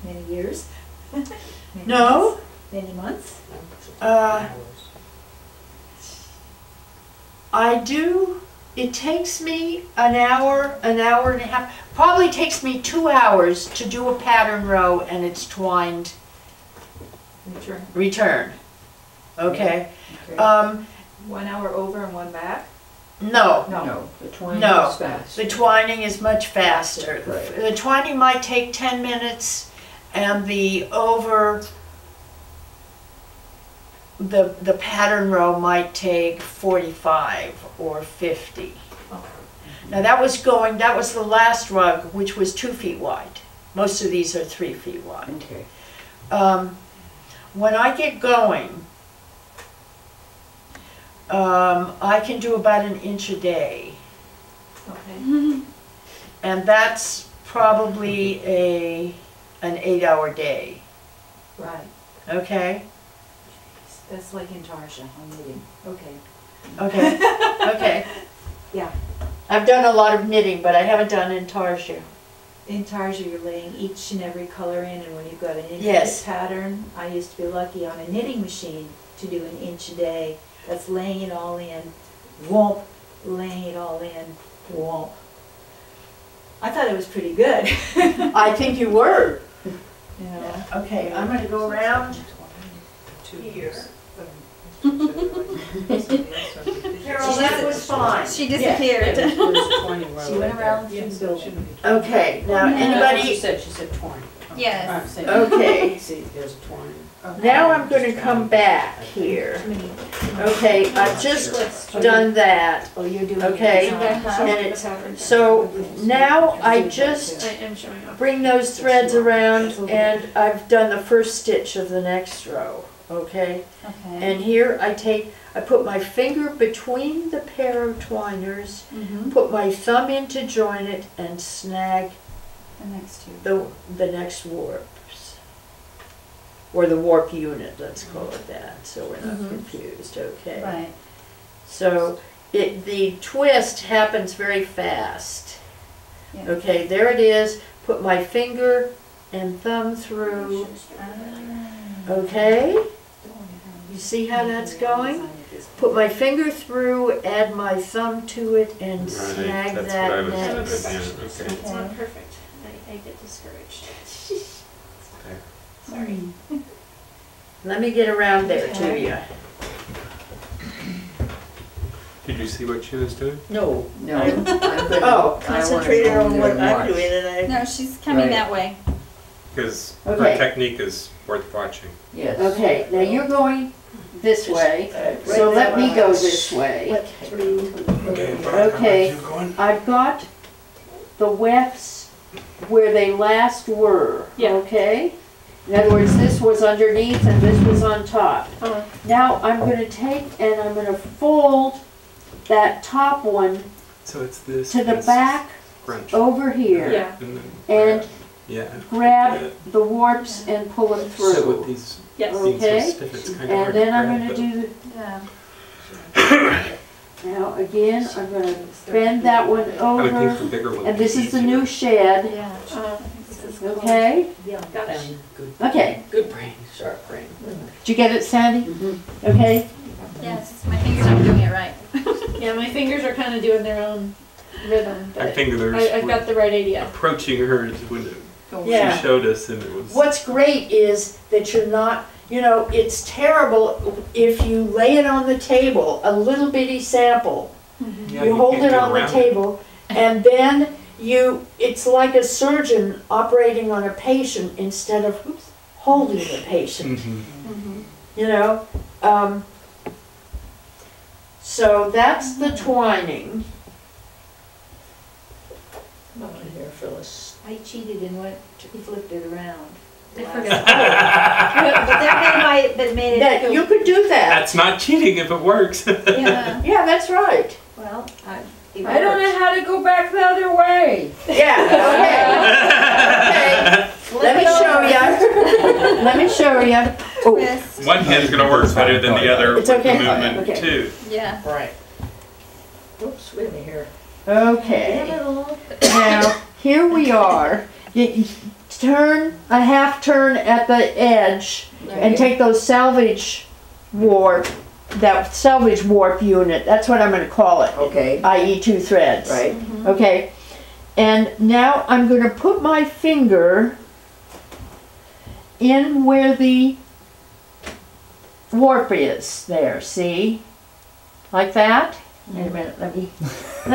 Many years? Many No. months? Many months? Uh, I do, it takes me an hour and a half, probably takes me 2 hours to do a pattern row and it's twined return. Okay? Okay. 1 hour over and one back? No, No, the twining No. is fast. the twining is much faster. Right. The twining might take 10 minutes and the the pattern row might take 45 or 50. Now that was the last rug, which was 2 feet wide. Most of these are 3 feet wide. Okay. When I get going, I can do about 1 inch a day. Okay. And that's probably an 8-hour day, Right. okay? That's like in Tarsha, I'm knitting. Okay. Okay, okay. Yeah. I've done a lot of knitting, but I haven't done intarsia. In Tarsha, you're laying each and every color in, and when you've got an intricate Yes. pattern, I used to be lucky on a knitting machine to do an inch a day. That's laying it all in, whomp, laying it all in, whomp. I thought it was pretty good. I think you were. You know. Okay, I'm gonna go around here. Carol, that was fine. She disappeared. She went around the building. Okay, now anybody, She said 20. Yes. okay, See, there's a 20. now I'm gonna come back here. Okay, I've just done that, Oh, you're doing. okay? it. And it's, so now I just I am showing off. bring those threads around and I've done the first stitch of the next row, okay? Okay. And here I put my finger between the pair of twiners, Mhm. put my thumb in to join it and snag The next two. the next warps. Or the warp unit, let's call it that, so we're not confused, okay? Right. So the twist happens very fast. Yeah. Okay, there it is, put my finger and thumb through, okay? You see how that's going? Put my finger through, add my thumb to it, and Right, snag that's that what I was next. thinking, okay. It's not perfect. I get discouraged. Sorry. Let me get around there to you. Did you see what she was doing? No, No. I'm Oh, concentrated on what I'm doing and I, No, she's coming Right. that way. Because Okay. her technique is worth watching. Yes. Okay, now you're going this way, so let me go this way. Okay, I've got the wefts where they last were, Yeah. okay? In other words, this was underneath and this was on top. Uh-huh. Now I'm gonna take and I'm gonna fold that top one So it's this. to the this back crunch. over here. Yeah. And And then, yeah. grab the warps and pull them So with through. these Yes. being so Okay. stiff, it's kind of hard And to then I'm grab, gonna but- do, Yeah. now again, I'm gonna bend that one I would think over. the bigger one. And this is the easier. new shed, Yeah. okay? Gotcha. Okay, Good brain, sharp brain. did you get it, Sandy? Okay, Yes, my fingers aren't doing it right. Yeah, my fingers are kind of doing their own rhythm, I but think there's I've got the right idea. approaching hers when Yeah. she showed us, and it was. what's great is that you're not, you know, it's terrible if you lay it on the table, a little bitty sample. Yeah, You hold can't it get on the around table, and then it's like a surgeon operating on a patient instead of holding the patient, Mhm. you know? So that's the twining. come on here, Phyllis. I cheated and flipped it around. I forgot. But that made That, it. you could do that. That's not cheating if it works. Yeah. Yeah, that's right. Well, I don't know how to go back the other way. Yeah, okay. Okay, let me show you. Let me show you. Oh, Twist. One hand's gonna work better than the other It's with okay. the movement Okay. too. Yeah. right. Oops, wait a minute here. Okay. Now, here we are. You turn a half turn at the edge and take those salvage warp unit, that's what I'm gonna call it, Okay. i.e. 2 threads. Right. Okay, and now I'm gonna put my finger in where the warp is there, see? Like that? Wait a minute, let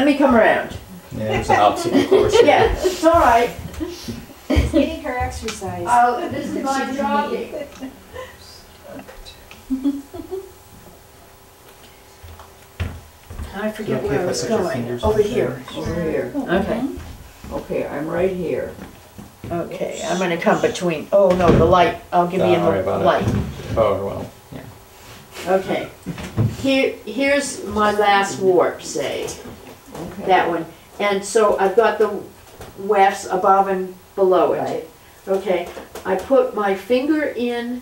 me come around. Yeah, it's an obstacle course. Yeah, it's all right. Getting her exercise. This is my jogging. I forget where I was going. Over here. Over here. Okay. Okay, I'm right here. Okay, I'm gonna come between, oh no, the light, I'll give you Don't worry the about it. light. Oh, well, yeah. Okay. Here's my last warp, say, Okay. that one. And so I've got the wefts above and below it. Right. Okay, I put my finger in,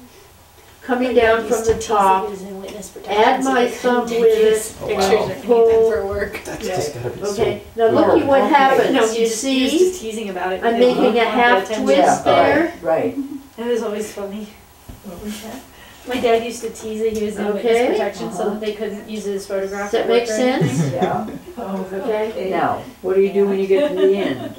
coming down from the top, add my thumb with it, and pull. For work. That's just gotta be Okay, now look at what happens. No, You just see, teasing about it. I'm making a half twist there. Right. That was always funny. What was that? My dad used to tease it, he was in witness Okay. protection, so that they couldn't use his photograph. Does that at work make or anything. sense? Yeah. Okay. Now, what do you do when you get to the end?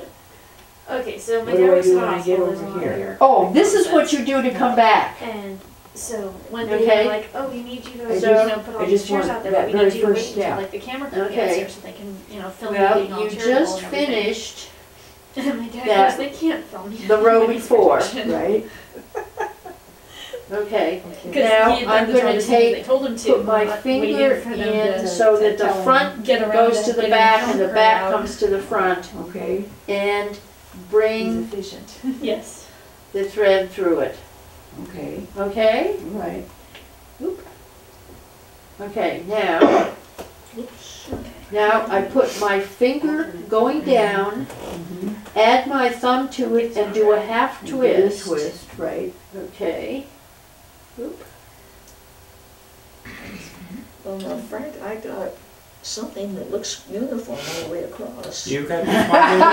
Okay, so my What dad do I works do in a when I get hospital, over there's a lot of here? bureaucracy Oh, this is what you do to come back. And so when they Okay. were like, oh, we need you to, So, put I all these just chairs want out there, that but we very need you to wait first until step. like the camera crew Okay. gets here so they can, film you Well, being all you charitable just and everything. finished And my dad that- goes, they can't film you. the row Witness before, protection." Right? okay. 'Cause Now, he had I'm done the gonna toilet scene, take- they told him to, Put my but finger waiting for them in to- so to that the tell him, front get around goes it, to the get back a and the film back crowd. comes to the front. Okay. And He's bring efficient. Yes. the thread through it. Okay. Okay? All right. Okay, now, I put my finger going down, add my thumb to it and do a half You get a twist. twist, right? Okay. Well, now Frank, I got something that looks uniform all the way across. You got the twining wood.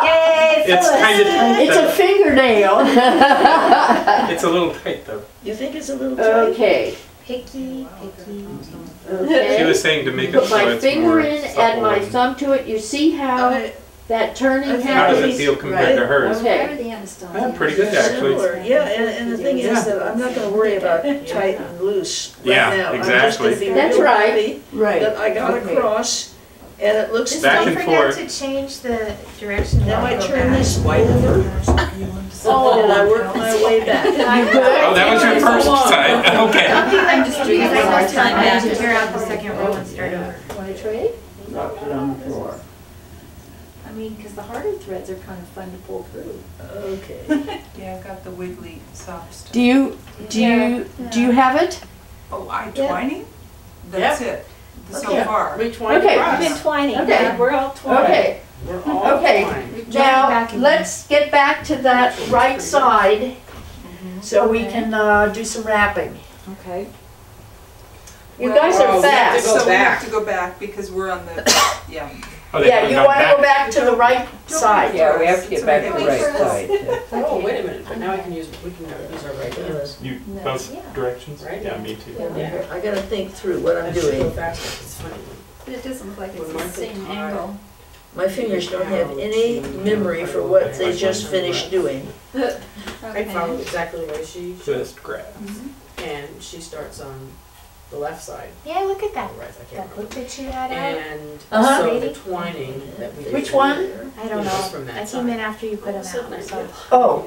Yay, It's kind of tight It's a though. fingernail. It's a little tight though. You think it's a little tight? Okay, Picky, picky. She okay. was saying to make it Put so my it's finger more in, supple add my and- thumb to it. You see how that turning I think How does it happens? feel compared to hers? Okay. the Anasazi? Yeah, pretty good actually. Similar, yeah, and the thing Yeah. is that I'm not gonna worry about tight and loose right Yeah, now. I'm just exactly. gonna be That's real right. happy Right. that I got Okay. across, and it looks Just Back don't and forget forth. to change the direction. Now I you go turn back. this over, and I work my way back. Oh, that was your first time. Okay. I'm just doing Because it I one was time, trying I to- tear out the second row and start over. Want to trade? Dropped it on the floor. I mean, because the harder threads are kind of fun to pull through. Okay. Yeah, I've got the wiggly soft stuff. Do you have it? Oh, twining? That's it, so Okay. far. Okay. I've been twining, Okay. yeah, we're all twining. Okay, okay. Now, let's get back to that right side so we can do some wrapping. Okay. You guys are fast. So we have to go back because we're on the, yeah. Oh, they Yeah, put you it on want to back. go back to the right side. Yeah, we have to get back to the right side. Oh, wait a minute, but now we can use our right hands. You both directions? Right? Yeah, me too. Yeah. I gotta think through what I'm I should go doing. faster, it's funny. But it doesn't look like it's When the Martha same tied- angle. My fingers don't have any memory for what they just finished doing. I follow exactly the way she Just grab. and she starts on the left side. Yeah, look at that. Right, I can't That remember. look that you had out. And Uh-huh. so the twining that we did. Which one? earlier, I don't was know. from that I side. came in after you put them Sitting out, there, so Oh,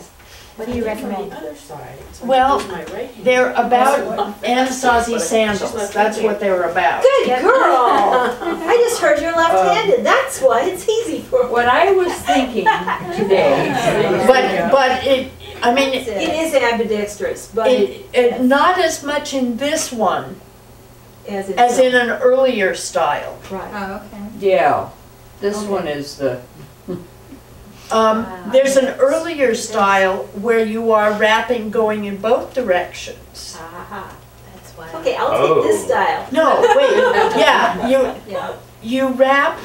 what do you From recommend? the other side. So I Well, use my right hand. they're about Also, Anasazi sandals. That's what they were about. Good girl! I just heard you're left-handed, that's why it's easy for me. What I was thinking today. But it, I mean, It is ambidextrous, but it not as much in this one as it's. as in an earlier style. Right. Oh, okay. Yeah, this one is the, There's an earlier style where you are wrapping going in both directions. Aha. That's why. Okay, I'll take this Oh. style. No, wait, yeah, Yeah. you wrap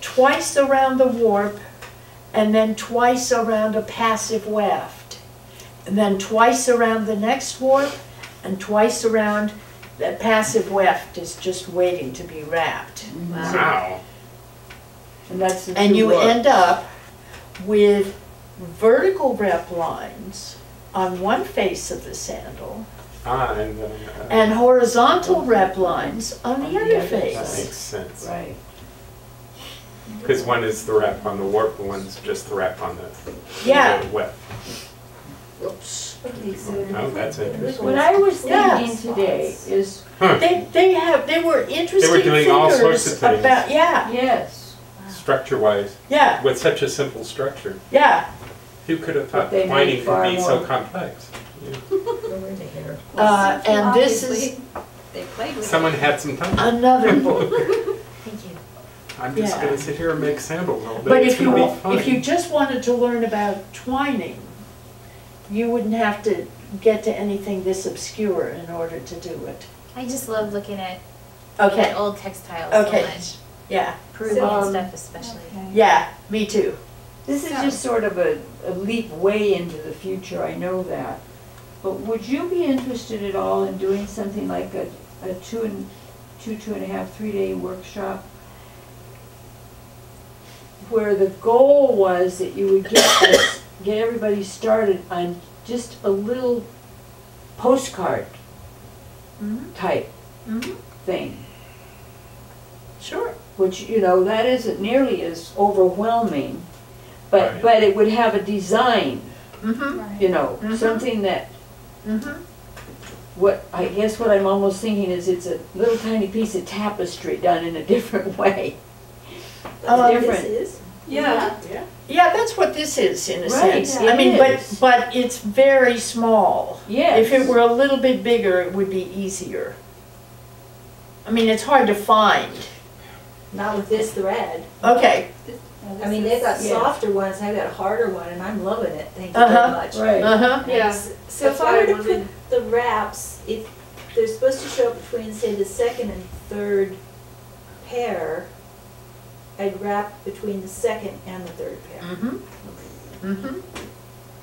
twice around the warp and then twice around a passive weft. And then twice around the next warp and twice around that passive weft is just waiting to be wrapped. Wow. and that's the And two you warps. end up with vertical rep lines on one face of the sandal And then, and horizontal rep lines on the other that makes face. sense. Right. Because one is the wrap on the warp, and one's just the wrap on the Yeah. weft. Whoops. Oh, that's interesting. What I was thinking Yes. today is, They were interesting doing all sorts fingers of things. about, yeah, yes, Structure-wise, yeah, with such a simple structure, yeah. who could have But thought they twining made far could be so more. complex? Yeah. Go into here. And this is They played with Someone it. had some time. another book. Thank you. I'm just Yeah. gonna sit here and make sandals all day. But It's if you, gonna be fun. if you just wanted to learn about twining, you wouldn't have to get to anything this obscure in order to do it. I just love looking at Okay, old textiles Okay. so much. yeah, Peruvian stuff especially. yeah, me too. This is just sort of a leap way into the future, I know that. But would you be interested at all in doing something like a 2.5, 3-day workshop? Where the goal was that you would get everybody started on just a little postcard type thing. Sure. Which, you know, that isn't nearly as overwhelming, but, Right. but it would have a design, Mm-hmm, you know, Mhm. something that, mm-hmm. I guess what I'm almost thinking is it's a little tiny piece of tapestry done in a different way. Different. This is. Yeah. Yeah, that's what this is in a Right, sense. it I mean, is. but it's very small. Yes. If it were a little bit bigger, it would be easier. I mean, it's hard to find. Not with this thread. Okay, I mean, they've got Yeah. softer ones, I've got a harder one, and I'm loving it, thank you Uh-huh. very much. Right. uh-huh. Yeah. So if That's I why were I to put wanted- the wraps, if they're supposed to show up between, say, the second and third pair, I'd wrap between the second and the third pair. Mm-hmm, mm-hmm.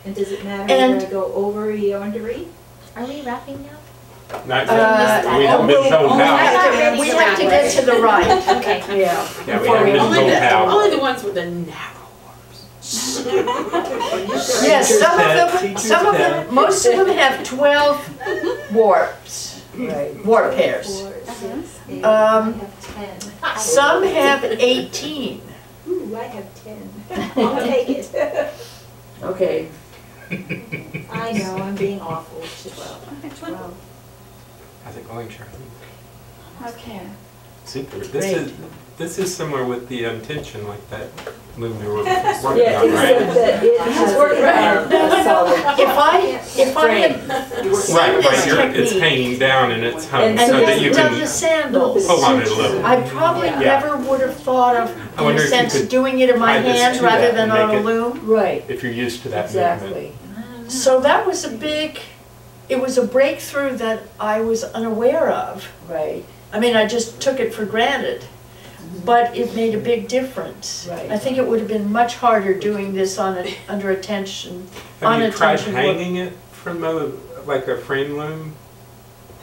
And does it matter And- whether I go over or under? Are we wrapping now? Not Uh, yet. We haven't been we'll- told we how. have to- we have to get to the right. Okay. Yeah. Yeah, we Before haven't been Only told the, how. only the ones with the narrow Yes, some of them, most of them have 12 warps, Right. warp pairs. 4, 6, 8, Um, I have 10. Some have 18. Ooh, I have 10. I'll take it. Okay. I know, I'm being awful. 12. How's it going, Charlie? Okay. Super. Great. This is similar with the tension, like that loom they were working Yeah, on, except right? that it has a solid. If I had seen Right, this you're, it's technique hanging down and it's hung And so that you done the can sandals, pull on it a little. I probably Yeah. never would have thought of, I in wonder a if you sense, could doing it in my tie this hand to rather that than and on a make it- loom. Right, If you're used to that movement. exactly. So that was it was a breakthrough that I was unaware of. Right. I mean, I just took it for granted, but it made a big difference. Right. I think it would have been much harder doing this under attention, Have you tried attention work. hanging it from like a frame loom?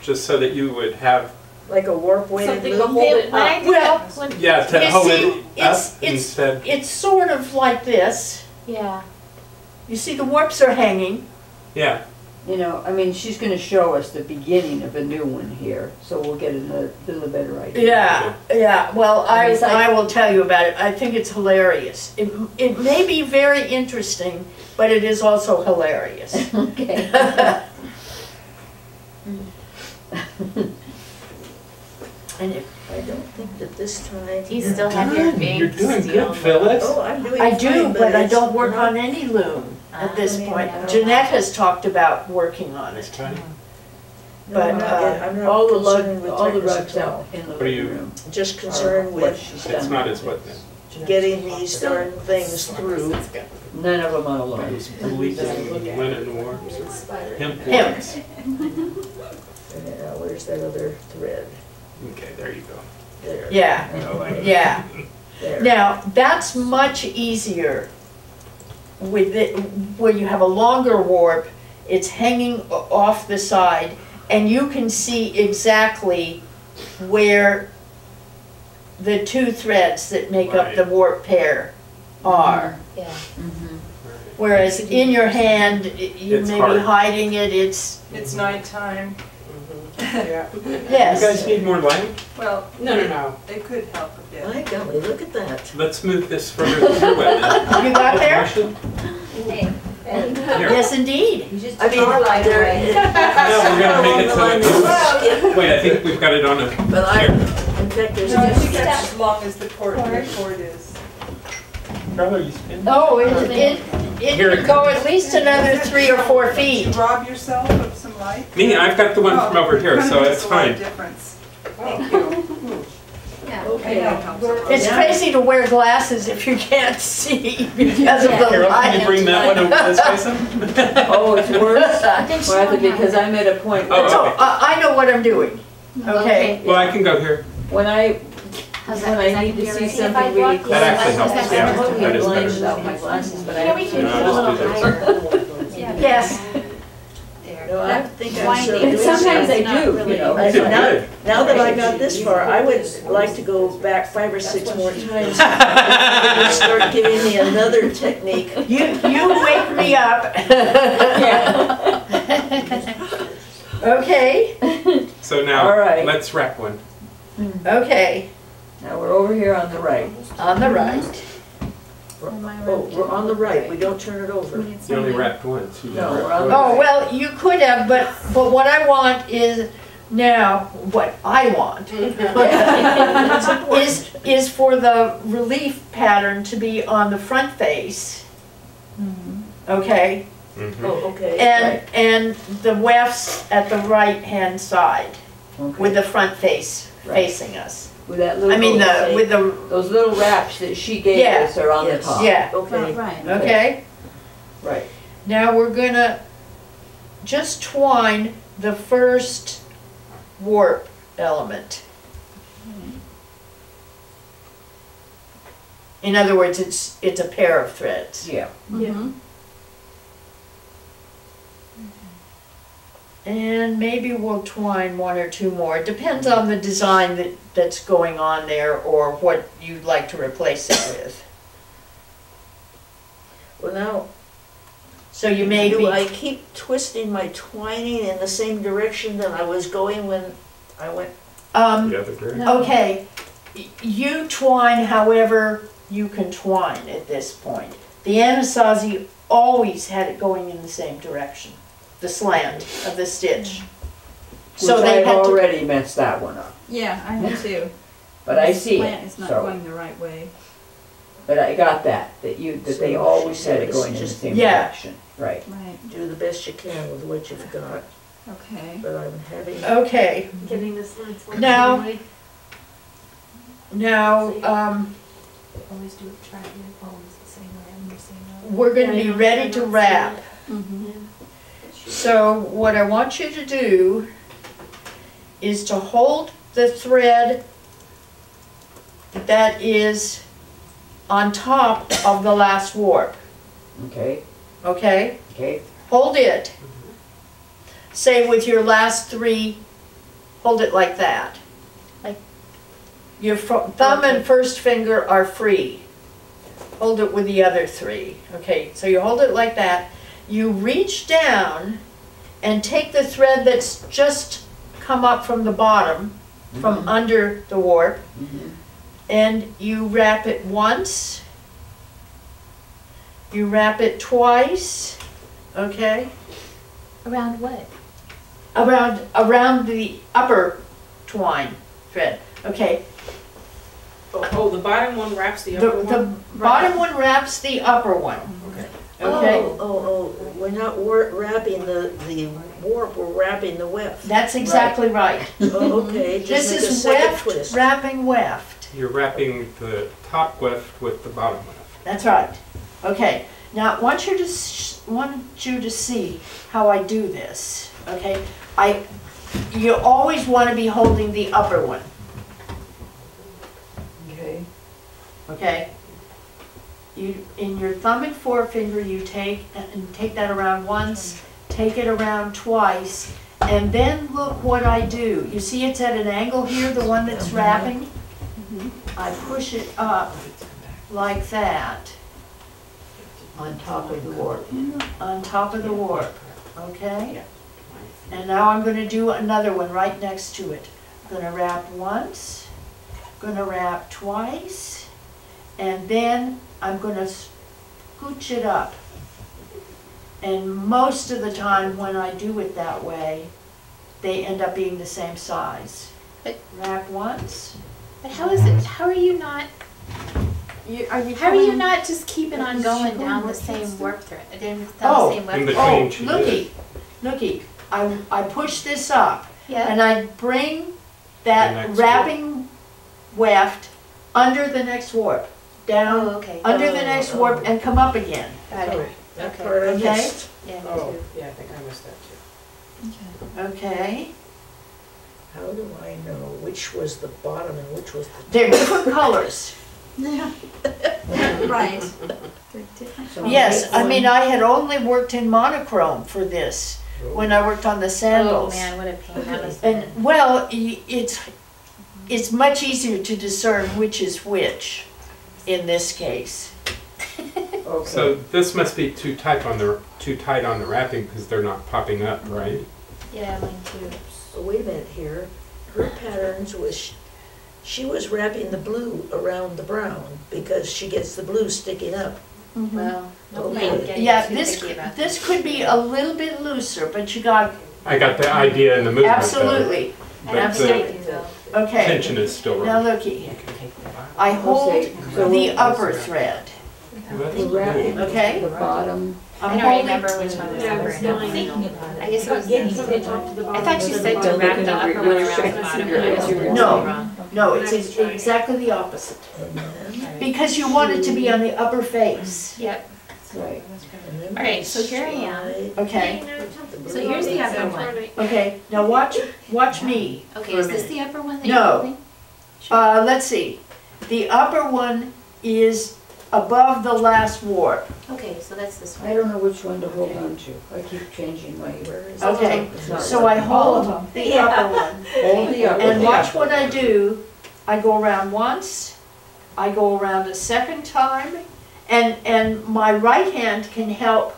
Just so that you would have, Like a warp weighted Something to loom. hold it When I up. did Well, that, when, yeah, to You hold see, it up it's- instead. It's sort of like this. yeah. You see the warps are hanging. Yeah, You know, I mean, she's gonna show us the beginning of a new one here, so we'll get a little better idea. Yeah, well, I mean, it's like- I will tell you about it. I think it's hilarious. It may be very interesting, but it is also hilarious. Okay. And if I don't think that this time. Do you still have your big you're doing steel? good, Phyllis. Oh, I'm doing I fine, do, but I it's don't work not- on any loom at this Ah, point. yeah. Jeanette has talked about working on it. Okay. No, I'm but, not, I'm not All the concerned with all the tightness rugs at all. out in the What are you- living room. Just concerned What with she's It's done. not as what then? getting these darn things through. None of them on Those alone. bleaching linen warps, hemp Hemp. warps. Where's that other thread? Okay, there you go. There. Yeah, Oh, I- yeah. There. Now, that's much easier with it, where you have a longer warp, it's hanging off the side, and you can see exactly where the two threads that make up the warp pair are. Yeah. Whereas in your hand, you It's may hard. be hiding it, it's, It's nighttime. Yeah. You guys yes. need more light? Well, No. it could help a bit. My golly, look at that. Let's move this further to your way then. You got there? Marcia? Hey, hey, Here. Yes, indeed. you just I took mean, our light there- away. No, we're gonna make it so it Wait, I think we've got it on a, But I, here. in fact, there's No, it's a, just as long as the cord is. Carla, you spin? Oh, it Here can it go at least another 3 or 4 feet. Did you rob yourself of some light? Me, I've got the one from over here, Oh, so makes it's a lot of fine. difference. Thank you. Yeah. okay. Okay. It's Now- crazy to wear glasses if you can't see because of the Carol, can you light. bring that one over this way some? Oh, it's worse, Martha, because I'm at a point Oh, where So, okay. I know what I'm doing, okay? Well, I can go here. when I How's when that? I need to see If I something brought really you- close, That actually helps, I'm yeah. totally That is blind better. without my glasses, but I Yeah, we have can to. No, I'll just do this. Yes, No, I think I'm Winding. so. And sometimes I It's not do, really- you know. I- Good, now, good. now that I got this far, I would like to go back 5 or 6 more times and start giving me another technique. you wake me up. Okay, So now, All right. let's wrap one. okay, Now we're over here on the right. on the right. Oh, we're on the right, we don't turn it over. You only wrapped once. You No, didn't we're wrap on twice. Oh, well, you could have, but what I want is, now, what I want is for the relief pattern to be on the front face, okay? Mhm. Oh, okay. And the wefts at the right-hand side, with the front face Right. facing us. With that little. I mean, with the, Those little wraps that she gave Yeah. us are on the Yes. top. yeah, Okay. Right. okay? Right. Now we're gonna just twine the first warp element. In other words, it's a pair of threads. Yeah. Yeah. And maybe we'll twine 1 or 2 more. It depends on the design that's going on there or what you'd like to replace it with. Well, now, So you may do be, I keep twisting my twining in the same direction that I was going when I went? The other Um, direction. okay, you twine however you can twine at this point. The Anasazi always had it going in the same direction, the slant of the stitch. So Which they I've had to, already messed that one up. Yeah, I have too. But I see Slant it, is not so, going the right way. but I got that they So always she had it says going in the just- same Yeah. direction. Right. Right, Do the best you can with what you've got, okay. but I'm having, okay, Getting this lens. Now- anyway. now, Always do it, try it, always the same way, I'm the same way. we're gonna be ready to wrap. Mm-hmm. So what I want you to do is to hold the thread that is on top of the last warp, Okay. okay? Okay. Hold it. Say with your last 3, hold it like that. Like- Your thumb and first finger are free. Hold it with the other 3. Okay, so you hold it like that. You reach down and take the thread that's just come up from the bottom, from under the warp, Mhm. and you wrap it once. You wrap it twice, okay? Around what? Around the upper twine thread, okay? Oh, the bottom one wraps the The, upper the one? bottom one wraps the upper one, okay? oh, we're not wrapping the warp, we're wrapping the weft. That's exactly right. Oh, okay, just This make a is second weft twist. wrapping weft. You're wrapping the top weft with the bottom weft. That's right. Okay, now I want you to see how I do this, okay? You always want to be holding the upper one, Okay. okay? In your thumb and forefinger, you take that around once, take it around twice, and then look what I do. You see it's at an angle here, the one that's wrapping? I push it up like that on top of the warp, on top of the warp, okay? And now I'm gonna do another one right next to it. Gonna wrap once, gonna wrap twice, and then I'm gonna scooch it up. And most of the time when I do it that way, they end up being the same size. But- Wrap once. But how is it, how are you not, how are you telling- not just keeping on going down the same warp thread, down the Oh, same in warp between. thread? Oh, she looky, looky, I push this up Yeah, and I bring The that next wrapping weft under the next warp, down, Oh, okay. under the next warp, and come up again. Got it. That Okay. part I Okay. missed. Yeah, me Oh, too. yeah, I think I missed that too. Okay. How do I know which was the bottom and which was the top? They're different colors. Right. So Yes, take I one- mean, I had only worked in monochrome for this when I worked on the Oh sandals. man, what a pain that was. And, well, it's much easier to discern which is which in this case. Okay. So this must be too tight on the wrapping because they're not popping up, right? Yeah, mine too. So wait a minute here. Her patterns was, she was wrapping the blue around the brown because she gets the blue sticking up. Well, no Okay. point getting Yeah, too picky about this could be a little bit looser, but you got, I got the idea and the movement. absolutely, But the absolutely. Okay, tension is still now right. looky. I hold Okay, so the what- upper thread, The wrapping, okay? the bottom. I I'm don't holding, remember which one was upper and down. Thinking about it. I guess it was Getting the, to the top to the I bottom. thought you said to wrap the upper one around the bottom, and I was totally No. wrong. no, it's exactly the opposite. And then, Because you want it to be on the upper face. Yep, Right. and then All right, so here I am. slide Okay, the so blue here's the up. upper one. okay, now watch me Okay, for a is this minute. the upper one that you're No. holding? Let's see, the upper one is above the last warp. Okay, so that's this I one. don't know which one to hold on to. I keep changing my. Where is Okay, It's not so I working. hold the upper one. Hold the upper. And watch what I do. I go around once, I go around a second time, and my right hand can help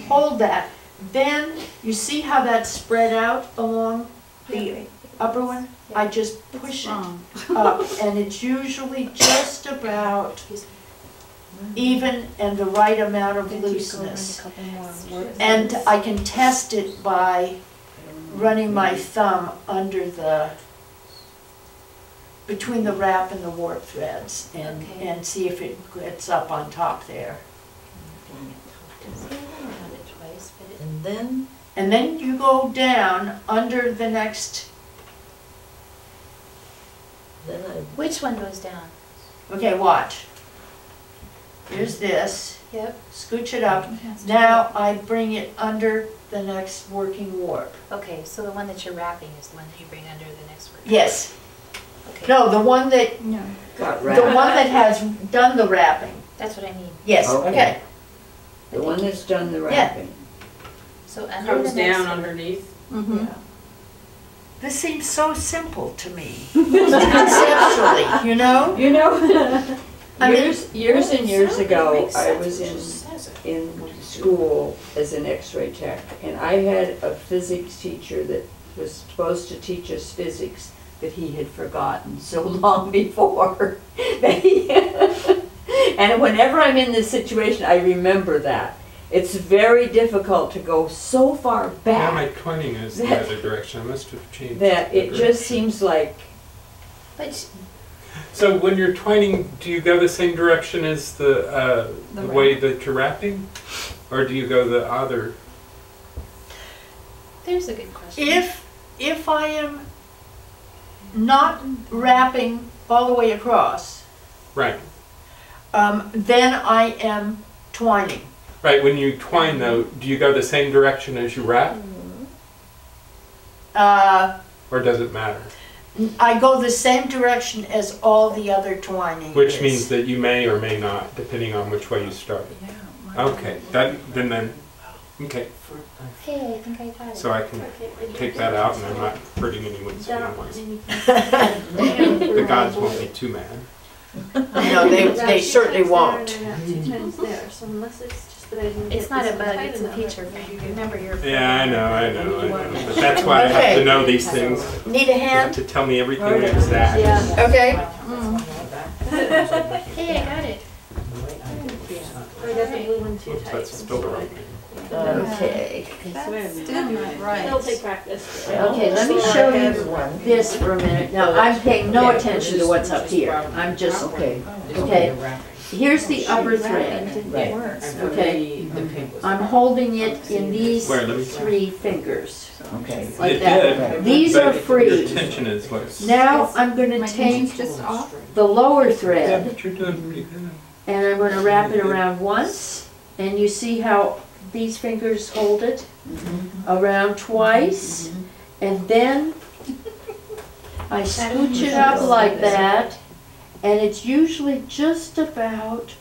hold that. Then, you see how that's spread out along the upper one? I just push it up, and it's usually just about even and the right amount of looseness. And I can test it by running my thumb under the, between the wrap and the warp threads, and, Okay. and see if it gets up on top there. See, I went around it twice, but it, And then, And then you go down under the next, then I, which one goes down? okay, watch. Here's this, Yep. scooch it up. Now I bring it under the next working warp. Okay, so the one that you're wrapping is the one that you bring under the next one? Yes, Okay, no, the one that, Got the wrapped. one that has done the wrapping. that's what I mean. Yes, Okay. okay. The one that's done the wrapping. So under the Comes next down one. underneath. This seems so simple to me, conceptually, you know? You know, I mean- years and years ago, Makes I sense, was it just says it. in school as an x-ray tech, and I had a physics teacher that was supposed to teach us physics that he had forgotten so long before. That he and whenever I'm in this situation, I remember that. It's very difficult to go so far Yeah, my back twining is the other direction. I must have changed. that the it just direction. seems like, But So when you're twining, do you go the same direction as the way that you're wrapping? Or do you go the other? there's a good question. If I am not wrapping all the way across, Right. then I am twining. Right, when you twine though, do you go the same direction as you wrap? Or does it matter? I go the same direction as all the other twining Which is. means that you may or may not, depending on which way you start. Okay, then, okay, Hey, I think I got it. so I can take that out and I'm not hurting anyone's feelings. No, The gods won't be too mad. they certainly won't. It's not a bug, it's a feature, Frank. Remember your. Yeah, I know. But that's why I have to know these things. Need a You have hand? to tell me everything exact. Okay. Hey, I got it. Oops, that's spilled around me. Okay. It'll take practice. Okay, let me show you this for a minute. Now, I'm paying no attention to what's up here. I'm just, okay. here's the upper thread. Didn't Right. work. Okay. The pink was. I'm holding it in these Where, let me- 3 fingers. Okay. Like It that. did, These but are free. Your tension is what. Now I'm gonna My take tension's just off. the lower Yeah, thread but you're doing pretty good. and I'm gonna wrap it around once. And you see how these fingers hold it? Around twice. And then I scooch it up like that. And it's usually just about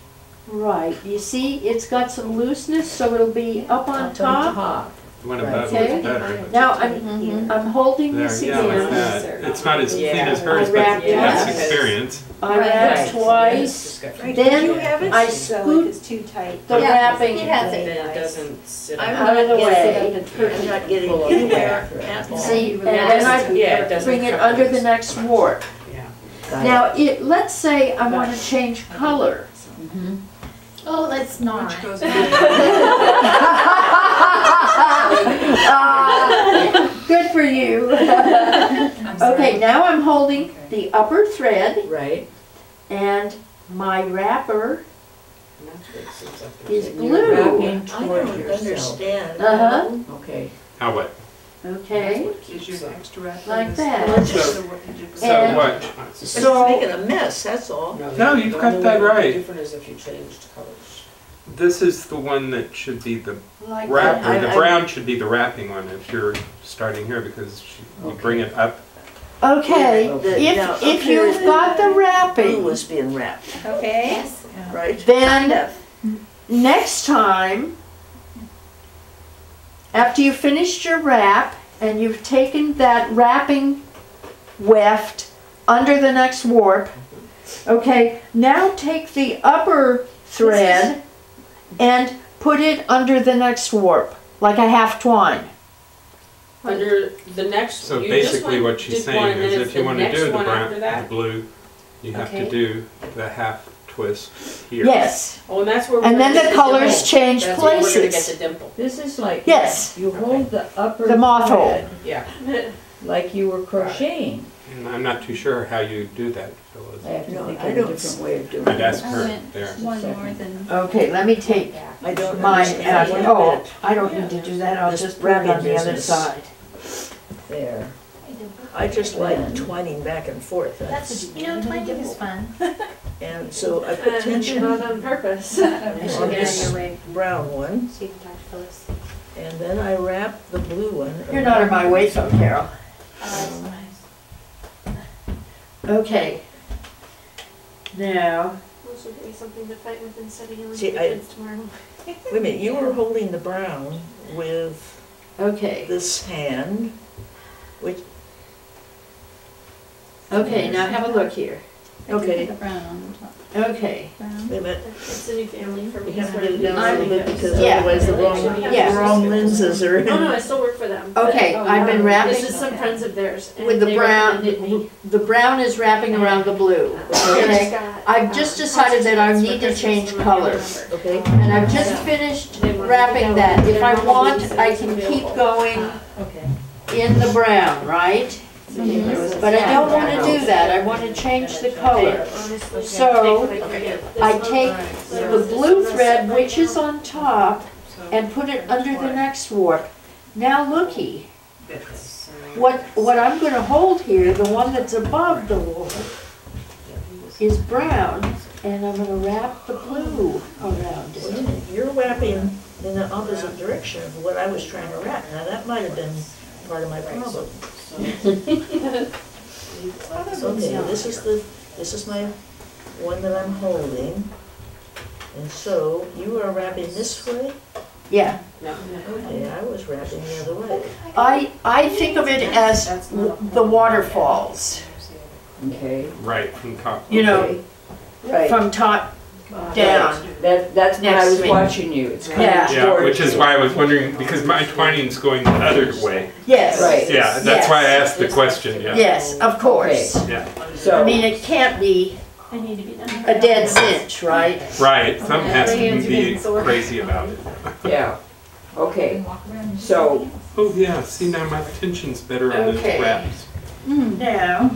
right. You see, it's got some looseness, so it'll be up on top. The one above Okay. is better. but- Now I'm holding There, this yeah, like again. that. It's not as clean as I hers, but wrap it that's up. experience. I wrap Right. twice. Right, Then did you have it? I So like scoot it's too tight. the Yeah, wrapping he has Then it. it doesn't sit I'm on. out of the not way. I'm not getting anywhere at all. See, and Yeah, then it I doesn't bring it cover under as the next warp. Yeah. Now, let's say I want to change color. Oh, let's not. Good for you. Okay, now I'm holding the upper thread Right. and my wrapper And that's what it seems like. is You're blue. wrapping I toward don't yourself. understand. Uh-huh. Okay. How what? Okay, Is your extra wrap? like that. So And- what? It's So, making a mess, that's all. No, you've got that right. Different is if you changed colors. This is the one that should be the like wrapper. that. The brown should be the wrapping one if you're starting here because you bring it up. Okay, Okay. Now, if you've got the Blue wrapping, was being wrapped, Okay. right? then next time, after you've finished your wrap and you've taken that wrapping weft under the next warp, okay, now take the upper thread and put it under the next warp, like a half twine. Under the next. So you basically just what she's did saying one, and is then if it's you want to next do the one brown, after the that? blue, you have Okay. to do the half twist here. Yes, Oh, and that's where. and we're then gonna the get colors dimple. change That's where we're gonna get places. the dimple. This is like. Yes. You hold the upper. The moth hole. thread Yeah. like you were crocheting. And I'm not too sure how you do that, I Phyllis. have to No, think I of a don't different way of doing I'd it. ask I her went there. one more than. Okay, let me take I don't mine understand one oh, bit. I don't need to do that, I'll This just put it on wrapping the other business. side. There. I just like twining back and forth. You know, twining is fun. And so I put tension on purpose. on this brown one, So you can talk to Phyllis. and then I wrap the blue one. You're not in my way, so Carol. Okay. Now, This will give me something to fight with instead of yelling See, at the kids tomorrow. Wait a minute, you were holding the brown with okay, this hand, which, okay, now have a look here. okay, The brown on the top. Okay, Brown. wait a minute, It's a new family for me. we have to so put it down a I'm- little bit because yeah. otherwise the Yeah. wrong lenses are in. Oh no, I still work for them. but, okay, I've been wrapping This is some friends of theirs. And with the they brown, recommended me. the brown is wrapping around the blue. Okay, I've just decided that I need to change colors. Okay, And I've just finished wrapping that. If I want, I can keep going okay. in the brown, right? But I don't want to do that, I want to change the color. So, I take the blue thread, which is on top, and put it under the next warp. Now looky, what I'm going to hold here, the one that's above the warp, is brown, and I'm going to wrap the blue around it. You're wrapping in the opposite direction of what I was trying to wrap. Now, that might have been part of my problem. Okay, this is my one that I'm holding. And so, you are wrapping this way? Yeah, Okay, I was wrapping the other way. I think of it as the waterfalls, Okay. Right, from top. you know, Right. from top down. That's when I Next was week. watching you. It's coming Yeah. Yeah, towards which is you. why I was wondering, because my twining's going the other way. Yes. Right. Yeah, that's why I asked the question, yeah. Yes, of course. Yeah, So. I mean, it can't be I need to be done. a dead cinch, right? right, something has to be crazy about it. Yeah. Okay. So. Oh, yeah, see now my tension's better on Okay. the wraps. Now,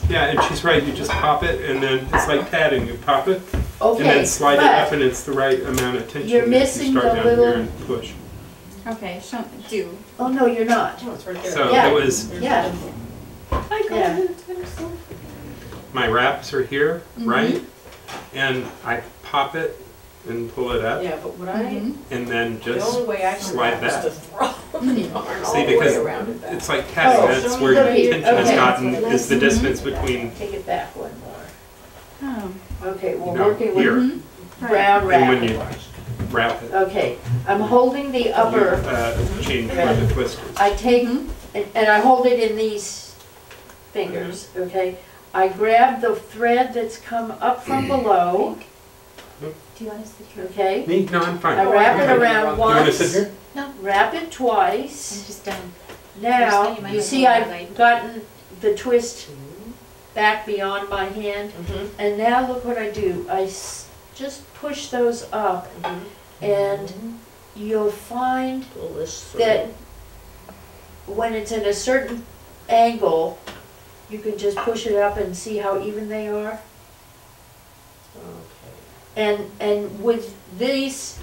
Yeah, and she's right, you just pop it and then it's like tatting, you pop it Okay, and then slide it but up, and it's the right amount of tension. you're that you missing start the down little- here and push. Okay, do. Oh, no, you're not. Oh, it's right there. So Yeah. it was, Yeah. Yeah. my wraps are here, Mm-hmm. right? And I pop it and pull it up, Yeah, but what I, and then the just only way I can slide wrap is that. to throw the yarn all See, the way because around it back. it's like tatting, Oh, that's so where look your here, tension has okay. gotten, is the distance between, Take it back one more. Oh. Okay, we're you know, working here. with brown And when wrap. you wrap it, Okay, I'm holding the you upper, change where the twist is. I take, and I hold it in these fingers, okay? I grab the thread that's come up from below, Do you want to sit here? okay? Me? No, I'm fine. I wrap it around You wanna sit once, here? wrap it I'm twice. just done. Now, you might you have see a I've light. gotten the twist back beyond my hand. And now look what I do. I just push those up, and you'll find Pull this through. that when it's at a certain angle, you can just push it up and see how even they are. And with this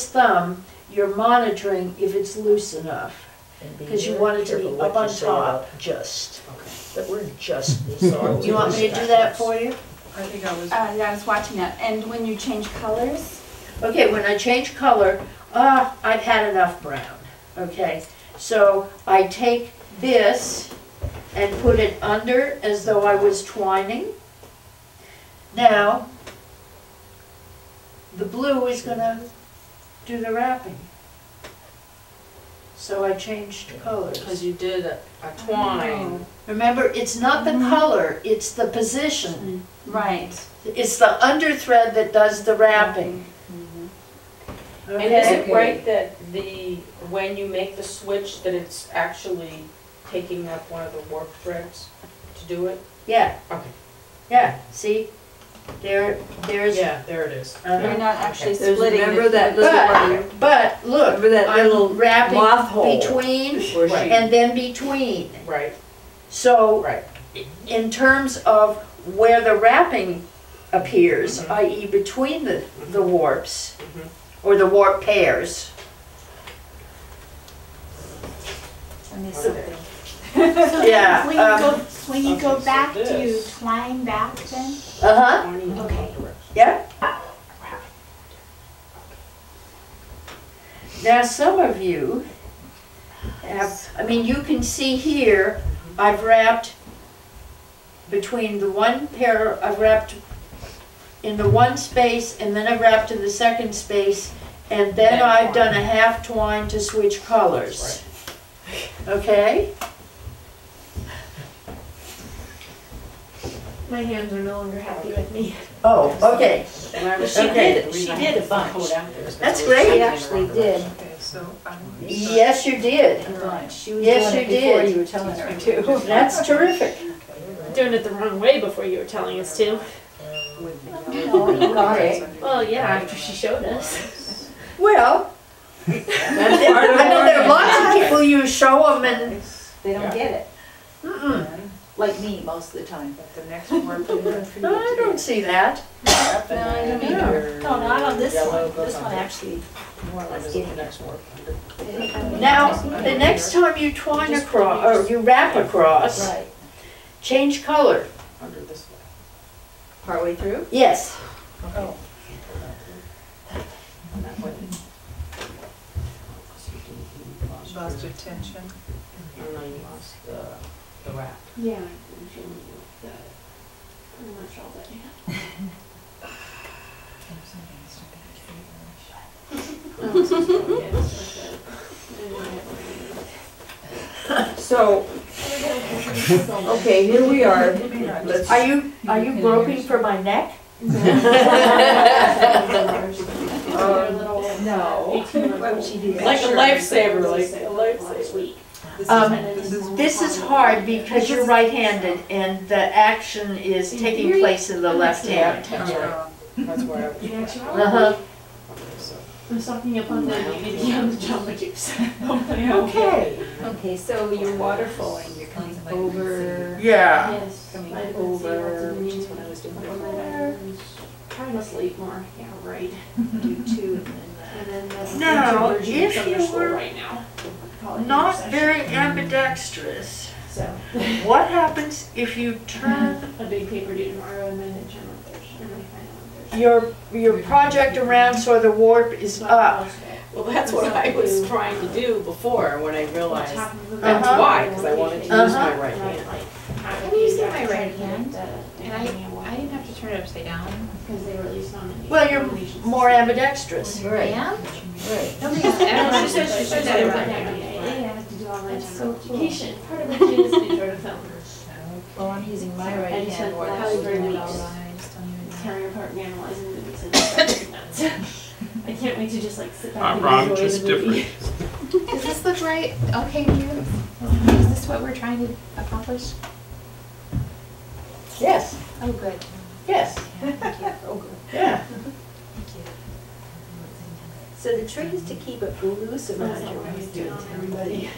thumb, you're monitoring if it's loose enough. And 'cause you very want it to be careful up what on you say top. about just. That word just is all. Do you want me to do that for you? I think I was. Yeah, I was watching that. And when you change colors? Okay, when I change color, I've had enough brown, okay? So I take this and put it under as though I was twining. Now, the blue is gonna do the wrapping. So I changed colors. Because you did a twine. Remember, it's not the color, it's the position. Right. It's the under thread that does the wrapping. And is Okay? it right that when you make the switch, that it's actually taking up one of the warp threads to do it? Yeah. Okay. Yeah, see? There's. Yeah, there it is. Uh-huh. You're not actually There's, splitting remember the that little, But look, remember that little I'm wrapping moth hole between where Right. she, and then between. Right, So right. in terms of where the wrapping appears, i.e. between the warps, or the warp pairs. Okay. Yeah. When you go back, do you twine back then? Uh-huh, Okay. yeah. Now, some of you have, I mean, you can see here, I've wrapped between the one pair, I've wrapped in the one space, and then I've wrapped to the second space, and then I've done a half twine to switch colors. Okay? My hands are no longer happy with me. Oh, okay. She did a bunch. That's great. She actually did. Okay, so Yes, you did. A bunch. She was Yes, doing it you before did. you were telling her to. That's terrific. Doing it the wrong way before you were telling us to. Oh, you got it. Well, yeah, after she showed us. Well, I know there are lots of people you show them and, They don't get it, mm-mm, like me most of the time. The next one, I don't see that. wrap and then No. your No, not on this yellow one. goes This on one there. actually more or What less is the getting it. next warp? Now, the next time you twine across, or you wrap across, Right. change color. Under this way. Partway through? Yes. Oh. And that way. lost your tension. No, you lost the wrap. Yeah. I'm feeling that. Pretty much all that I have. so, okay, here we are. Let's, Are you groping for my neck? no. Why would she do that? Like a lifesaver, like a lifesaver. This is hard because you're right-handed and the action is taking place in the left hand. That's where I was. Uh-huh. I was talking about the jamba juice. Okay. Okay, so you're water flowing, you're coming over, Yeah. Yes. coming I didn't see over. lots of Which is when I was doing my trying to sleep more. Yeah, right. Do two and then And then Now, version if of Sunday you school were right now. Call it not intercession. very ambidextrous, So what happens if you turn a big paper due tomorrow and then a general Thursday and then final on Thursday. your project around so the warp is up? Well, that's what I was trying to do before, when I realized that's Uh-huh. why, because I wanted to use Uh-huh. my right hand. I'm using my right hand, and I didn't have to turn it upside down. Because they released on the. Well, you're more ambidextrous. I am? Right. Nobody's ever She said said that about about that. I have to do all my That's general so cool. education. Part of it is to try to film. well, I'm using my I right just hand had more Halle Berry than weeks. Tearing apart and analyzing movies and it's nuts. I can't wait to just like sit back Not and wrong, enjoy just the movie. different. Does this look right? Okay to you? Is this what we're trying to accomplish? Yes, Oh, good. yes, Thank you. Oh, good. yeah. So the trick is to keep it loose around That's not your what I was doing waist. to everybody.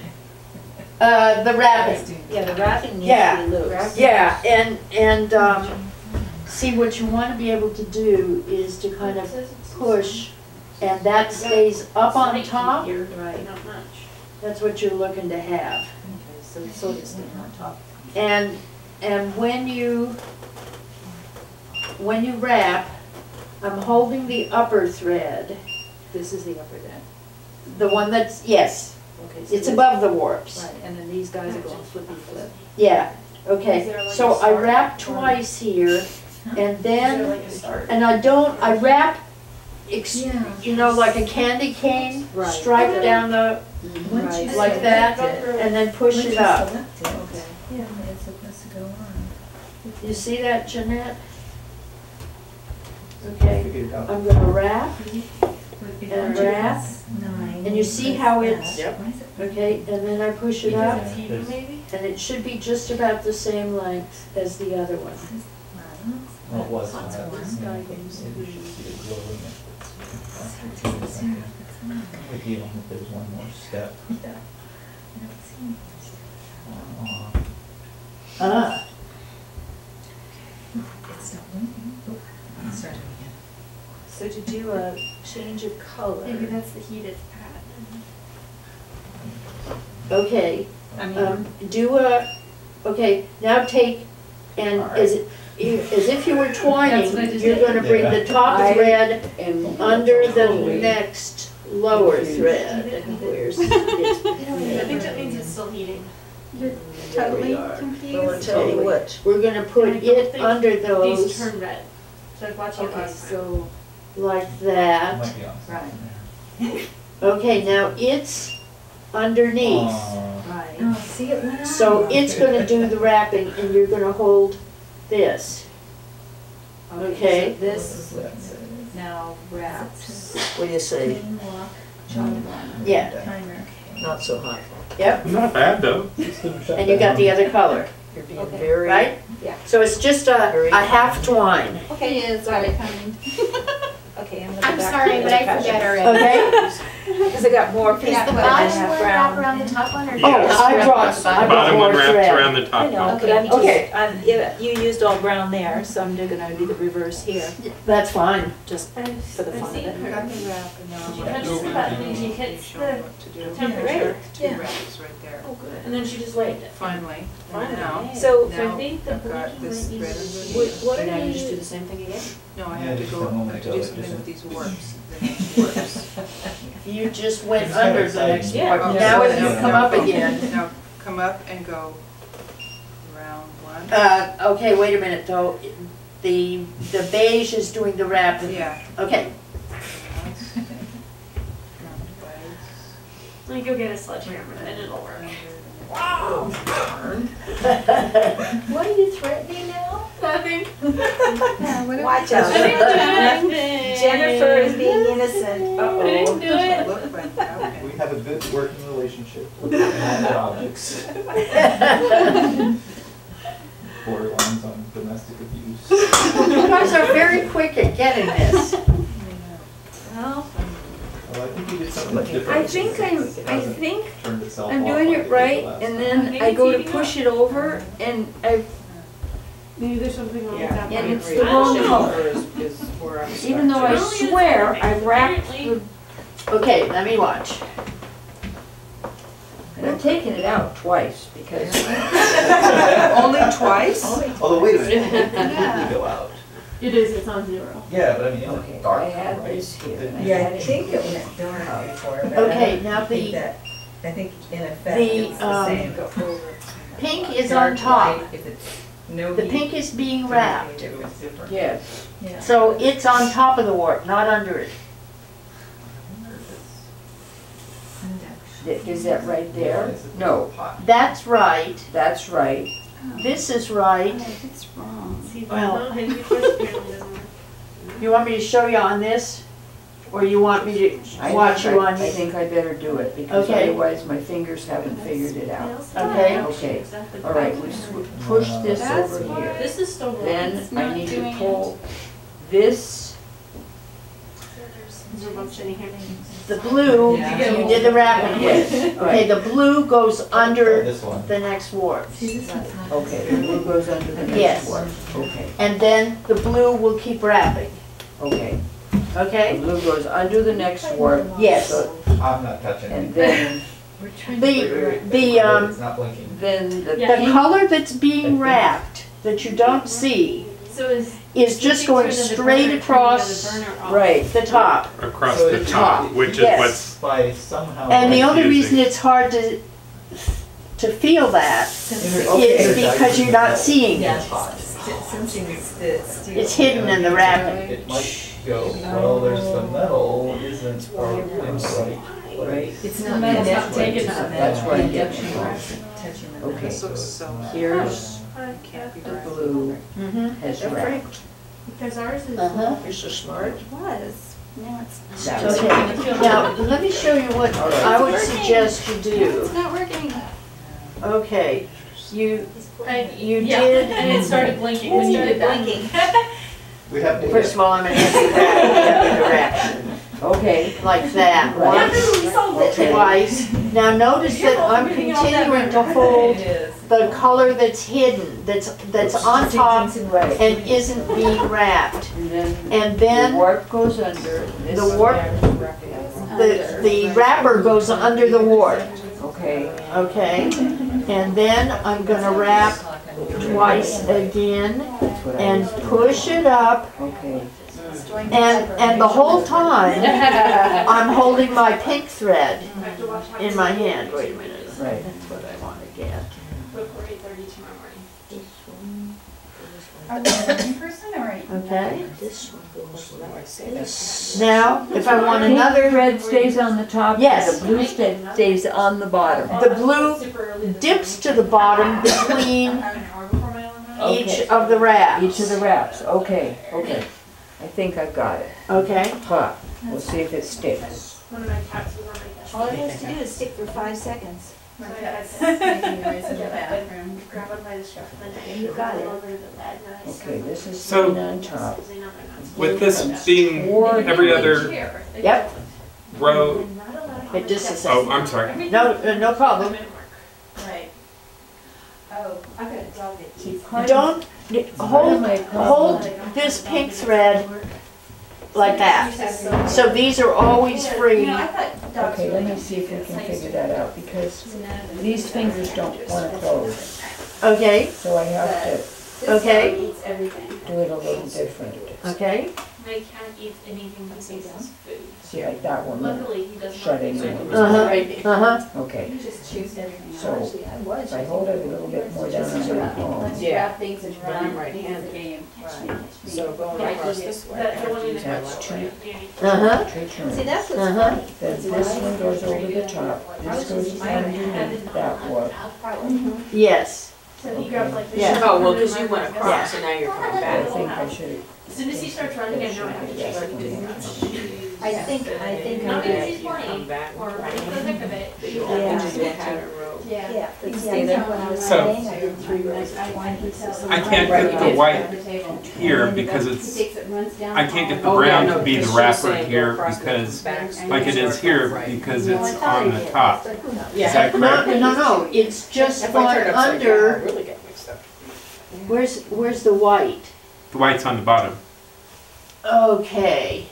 The wrapping. Yeah, the wrapping needs Yeah. to be loose. Yeah, and see, what you want to be able to do is to kind of push, and that stays up on Slight top. heat here, Right. Not much. That's what you're looking to have. Okay, so the sort of staying on top. And when you wrap, I'm holding the upper thread, This is the upper then. the one that's, yes, Okay, so it's this- above the warps. Right, and then these guys are going flippy flip. Yeah, Is okay. there like So a I start? wrap twice here, and Is there then, like a start? and I wrap, Yeah. you know, like a candy cane, Right. stripe down the, Once you like select that, it- and then push it up. Okay. Yeah, it's supposed to go on. You see that, Jeanette? Okay, Figured it out. I'm gonna wrap, and wrap, Nine. and you see how it's, Yep. okay, and then I push it up, Yes. Maybe? and it should be just about the same length as the other one. Well, it was. That's one. Maybe you should see it glowing. With you, if there's one more step. Ah, So to do a change of color. Maybe that's the heat it's at. okay, I mean, okay, now take, and as if you were twining, That's what I just you're did. gonna bring the top I- thread And under the totally next lower thread. Where's it? I think that means it's still heating. You're There we totally are. confused. Well, I'll tell you what, We're gonna put it under These those, turn red. So I was watching it okay, last time. so, like that. Might be on. Right. Okay, now it's underneath. right. Oh, see, it went on. So it's gonna do the wrapping and you're gonna hold this. Okay. So this now wraps. what do you say? Clean walk, chalk line, Yeah, timer. Not so hot. yep, Not bad though. and you got the other color, You're being Okay. very. right? Yeah. So it's just a half twine, He is very kind. Okay, I'm gonna go I'm back sorry, to but the I forget already. okay? Because I got more pink Is the than I bottom have one wrap brown. around the top one or? Oh, I brought Bottom more one wraps thread. around the I top know, one. but I'm Okay. just, yeah, you used all brown there, so I'm gonna do the reverse here, That's fine. just for the fun of it. She touches the button and she hits the temperature. Yeah. Oh, good. And then she just waved it. Finally. Finally. Now, So, So I think the I've got blue this might be thread. the- what are Now you you, just do the same thing again? no, I Yeah, have to just a go, moment I have to ago, do it something just- with these warps. The next warps. You just went It's kinda under the exciting. next Yeah. part. Okay, Now so if you come up go- again. Now, come up and go round one. Okay, wait a minute though. The beige is doing the wrapping. Yeah. Okay, Once. Round twice. Like, go get a sledgehammer and it'll work. what are you threatening now? Nothing. Yeah, what Watch I out. didn't do anything. Jennifer is being innocent, I didn't uh-oh. do it. Look like that. We have a good working relationship with inanimate objects. Borderlines on domestic abuse. you guys are very quick at getting this. Well, Well, I think you did something different. I think It hasn't turned itself I'm off doing like it did right, the last and time. then I go to push it over, and I, Maybe there's something wrong with Yeah. that. and part. it's the wrong color. Is where Even though I swear I wrapped the, Okay, let me watch. and I've taken it out twice because Only twice? Although, wait a minute, it didn't really go out. It is, it's on 0. Yeah, but I mean, Okay, it's dark, I had right? this here. Didn't- I Yeah, had I it think here. it went dark before, but Okay, I now don't think the that, I think in effect the, it's the same. pink is Dark on top. white, if it's no The heat, pink is being dark wrapped. if it's different. Yes, Yeah. So it's on top of the warp, not under it. is that right Yeah, there? it's a No, pot. That's right. that's right. This is right. It's wrong. Well, you want me to show you on this? Or you want me to watch you on I this? think I better do it because Okay. otherwise my fingers haven't figured it out. Okay. Okay, all right, we push this over here. This is still wrong. Then I need to pull this, The blue, Yeah. you did the wrapping with. yes, Okay, right, the blue goes Try under this one. the next warp. okay, the blue goes under the Yes. next one. Okay, And then the blue will keep wrapping, okay. The okay? blue goes under the next warp. Yes. so- I'm not touching And it. then, The It's not blinking. then the the pink, color that's being wrapped, that you don't see, So is just going straight across right, the top. Across So the it's top, top, which is yes. what's, By somehow. And the only confusing. reason it's hard to feel that Okay. is because you're not seeing Yeah, it. sensing the steel. It's hidden in the wrapping. It might go, well, there's the metal isn't right. right. It's The not metal's not connected taken to up. the That's metal. right. The induction rod isn't touching the metal. Okay. This looks so. Here's the blue Mm-hmm. has wrapped. Because ours is. Uh-huh. You're so smart. Was. Now it's That Okay, now, let me show you what I would suggest you do. It's not working. Okay, you Yeah, did, and it started blinking when you did that. We have to. first of all, I'm gonna have you wrap the direction, Okay, like that, Right. once, twice. Now notice that I'm continuing to hold the color that's hidden, that's on top right. and isn't being wrapped. And The then warp goes under. This the warp, the wrapper goes under the warp, Okay, okay? And then I'm gonna wrap twice again that's what I and was doing. push it up. Okay, And the whole time, I'm holding my pink thread in my hand. Wait a minute, right. that's what I want to get. Before 8:30 tomorrow morning. Are they in person or? Okay? This one goes like this. Now, if I want Pink another, thread stays on the top. Yes. The blue stays on the bottom. the blue dips to the bottom between each of the wraps. Each of the wraps, okay, okay. I think I've got it. Okay? But we'll see if it sticks. One of my cats was on my desk. All it has to do is stick for 5 seconds. My cat's making noise in the bathroom. Grab one by the scruff and then You got it. over to the bed and I Okay, this is So- sitting on top. because they know they're not supposed with this being every other to. Yep. row, Wait just a oh, second. I'm sorry. No problem. Right. Oh, I got it all good. See, part of- Don't, hold, my hold this pink thread like that. So these are always free. Okay, let me see if we can figure that out, because these fingers don't want to close. Okay? So I have to Okay? Eats everything. do it a little different. Okay? My cat eats anything besides food. See, like that one, there. Luckily, he does not. Shutting eat in. Uh-huh, uh-huh. Okay, just chews everything. so if I hold it a little bit more down on my palm, Grab things and Run run. right-handed. Game. So going across this way. That's the one in the That's back. two. Uh-huh, two turns. See, that's what's uh-huh. funny. Then this one goes over the top, this goes underneath that one. Yes. So he grabs like this. Yeah. Oh, well, because you went across and now you're coming I back. think I should, As soon as he starts running, I know I have to Yes. check. I think Not I because did. he's playing, or running for the heck of it. Yeah. Yeah, but see, I think when I was So- playing, I did 3 rows of 20. I can't get the white here because it's, I can't get the brown to be the wrapper here because, like it is here, because it's on the top. Is that No, correct? no, it's just If I turn gone it upside down, I under, really get mixed up. where's the white? The white's on the bottom. Okay.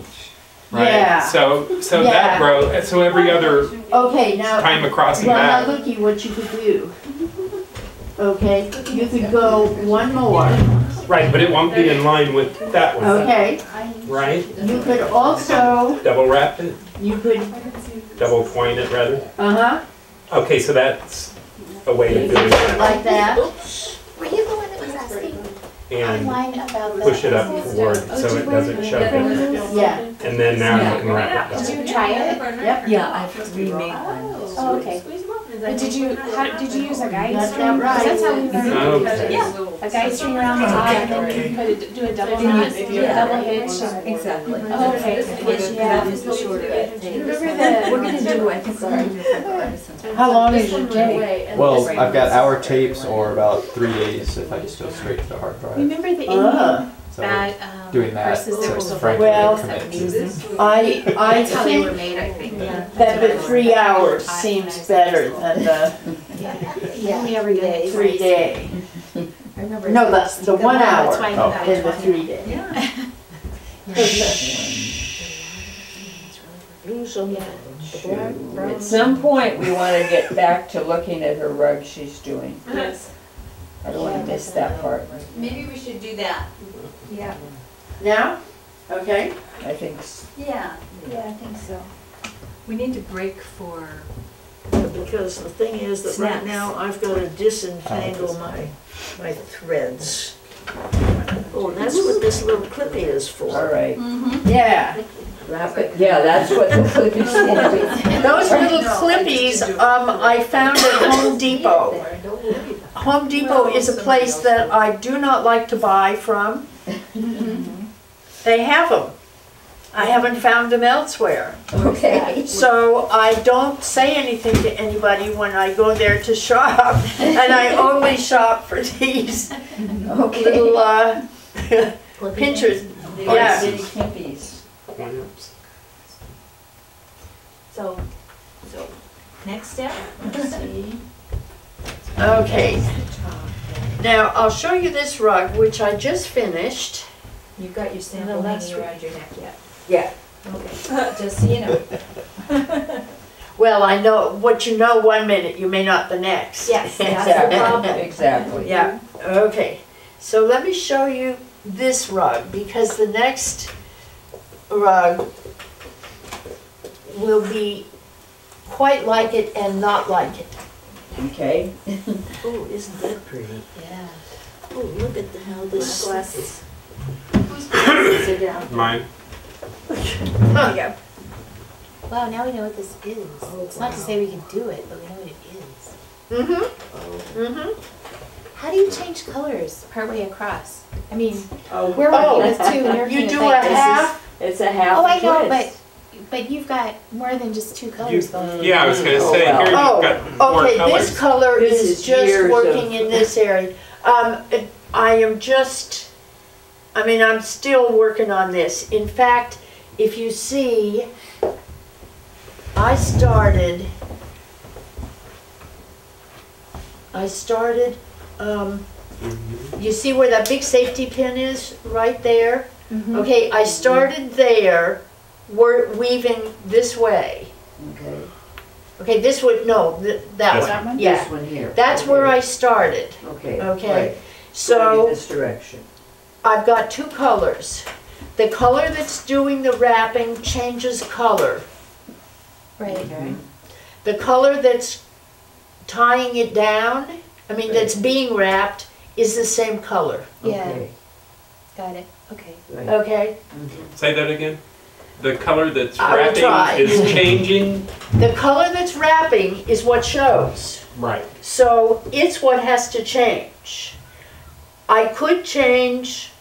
right? Yeah. So Yeah. that row, so every other Okay, now, time across the well, now map. looky what you could do. Okay, you could go one more, Right, but it won't be in line with that one, okay? right? You could also, Double wrap it, you could, double twine it rather. uh-huh, Okay, so that's a way of doing that. like that. Were you the one that was asking And online about the? push it up forward so it doesn't show. Yeah, And then now you can wrap it Did down. you try it? yep. Yeah, I've remade one. Oh, okay. But did you use a guide Got string? that right. 'Cause that's how we learned. Okay. Yeah, a guide string around the top and then you could do a double knot, do a double hitch. Exactly. Oh, okay. That was the shorter end. Remember the? We're gonna do, I think, we're gonna do a artisan's. How long does it take? Well, I've got hour tapes or about 3 days if I just go straight to the hard drive. Remember the Ah. Indian So bad doing that, horses that so were it's so frankly Well, a commit to. I That's how they were think made, I think. that the 3 hours seems better than the Yeah, only every day. 3 day. I remember. No, that's the 1 hour That's why I know that. in the 3 day. Blues on the black, brown. At some point, we wanna get back to looking at her rug she's doing. Yes. I don't wanna miss that part. Maybe we should do that. Yeah, Now? Okay. I think, yeah. Yeah, I think so. We need to break for. Because the thing is that right Snaps. now I've got to disentangle my threads. Oh, that's what this little clippy is all for. right. Yeah. Wrap it, yeah, that's what the clippy's for. Those little clippies, I found at Home Depot. Home Depot is a place that I do not like to buy from. They have them. I haven't found them elsewhere. Okay. So I don't say anything to anybody when I go there to shop. And I only shop for these Okay. little pinchers. Yeah. Bitty clippies. Clamps. So, next step? Okay. Now, I'll show you this rug, which I just finished. You've got your sample hanging around your neck yet? Yeah. Okay, just so you know. Well, I know, what you know 1 minute, you may not the next. Yes, that's the problem. Exactly. Yeah, okay. So let me show you this rug, because the next rug will be quite like it and not like it. Okay. Oh, isn't that pretty? Yeah. Oh, look at how this. Glasses. Sit down. Mine. There you go. Wow, now we know what this is. It's not to say we can do it, but we know what it is. Mm-hmm, mm-hmm. How do you change colors partway across? I mean, Oh, we're Oh, working with two, and you're You kind do of a like this is- half, it's a half Oh, I know, twist. but you've got more than just two colors going. Yeah, I was gonna Oh, say, well. here you've oh, got more okay, colors. this color This is is just years working of- in this area. I am just, I mean, I'm still working on this. In fact, if you see, I started, you see where that big safety pin is, right there? Okay, I started there, weaving this way. Okay. Okay, this would, no, that This one, This yeah. one here. That's Okay. where I started, Okay. okay? Right. Going in So this direction. I've got two colors. The color that's doing the wrapping changes color. Right. Okay. The color that's tying it down, I mean, that's being wrapped, is the same color, Yeah, Okay. got it. Okay. Right. okay? Say that again? The color that's I will try. wrapping is changing? The color that's wrapping is what shows. Right. So it's what has to change. I could change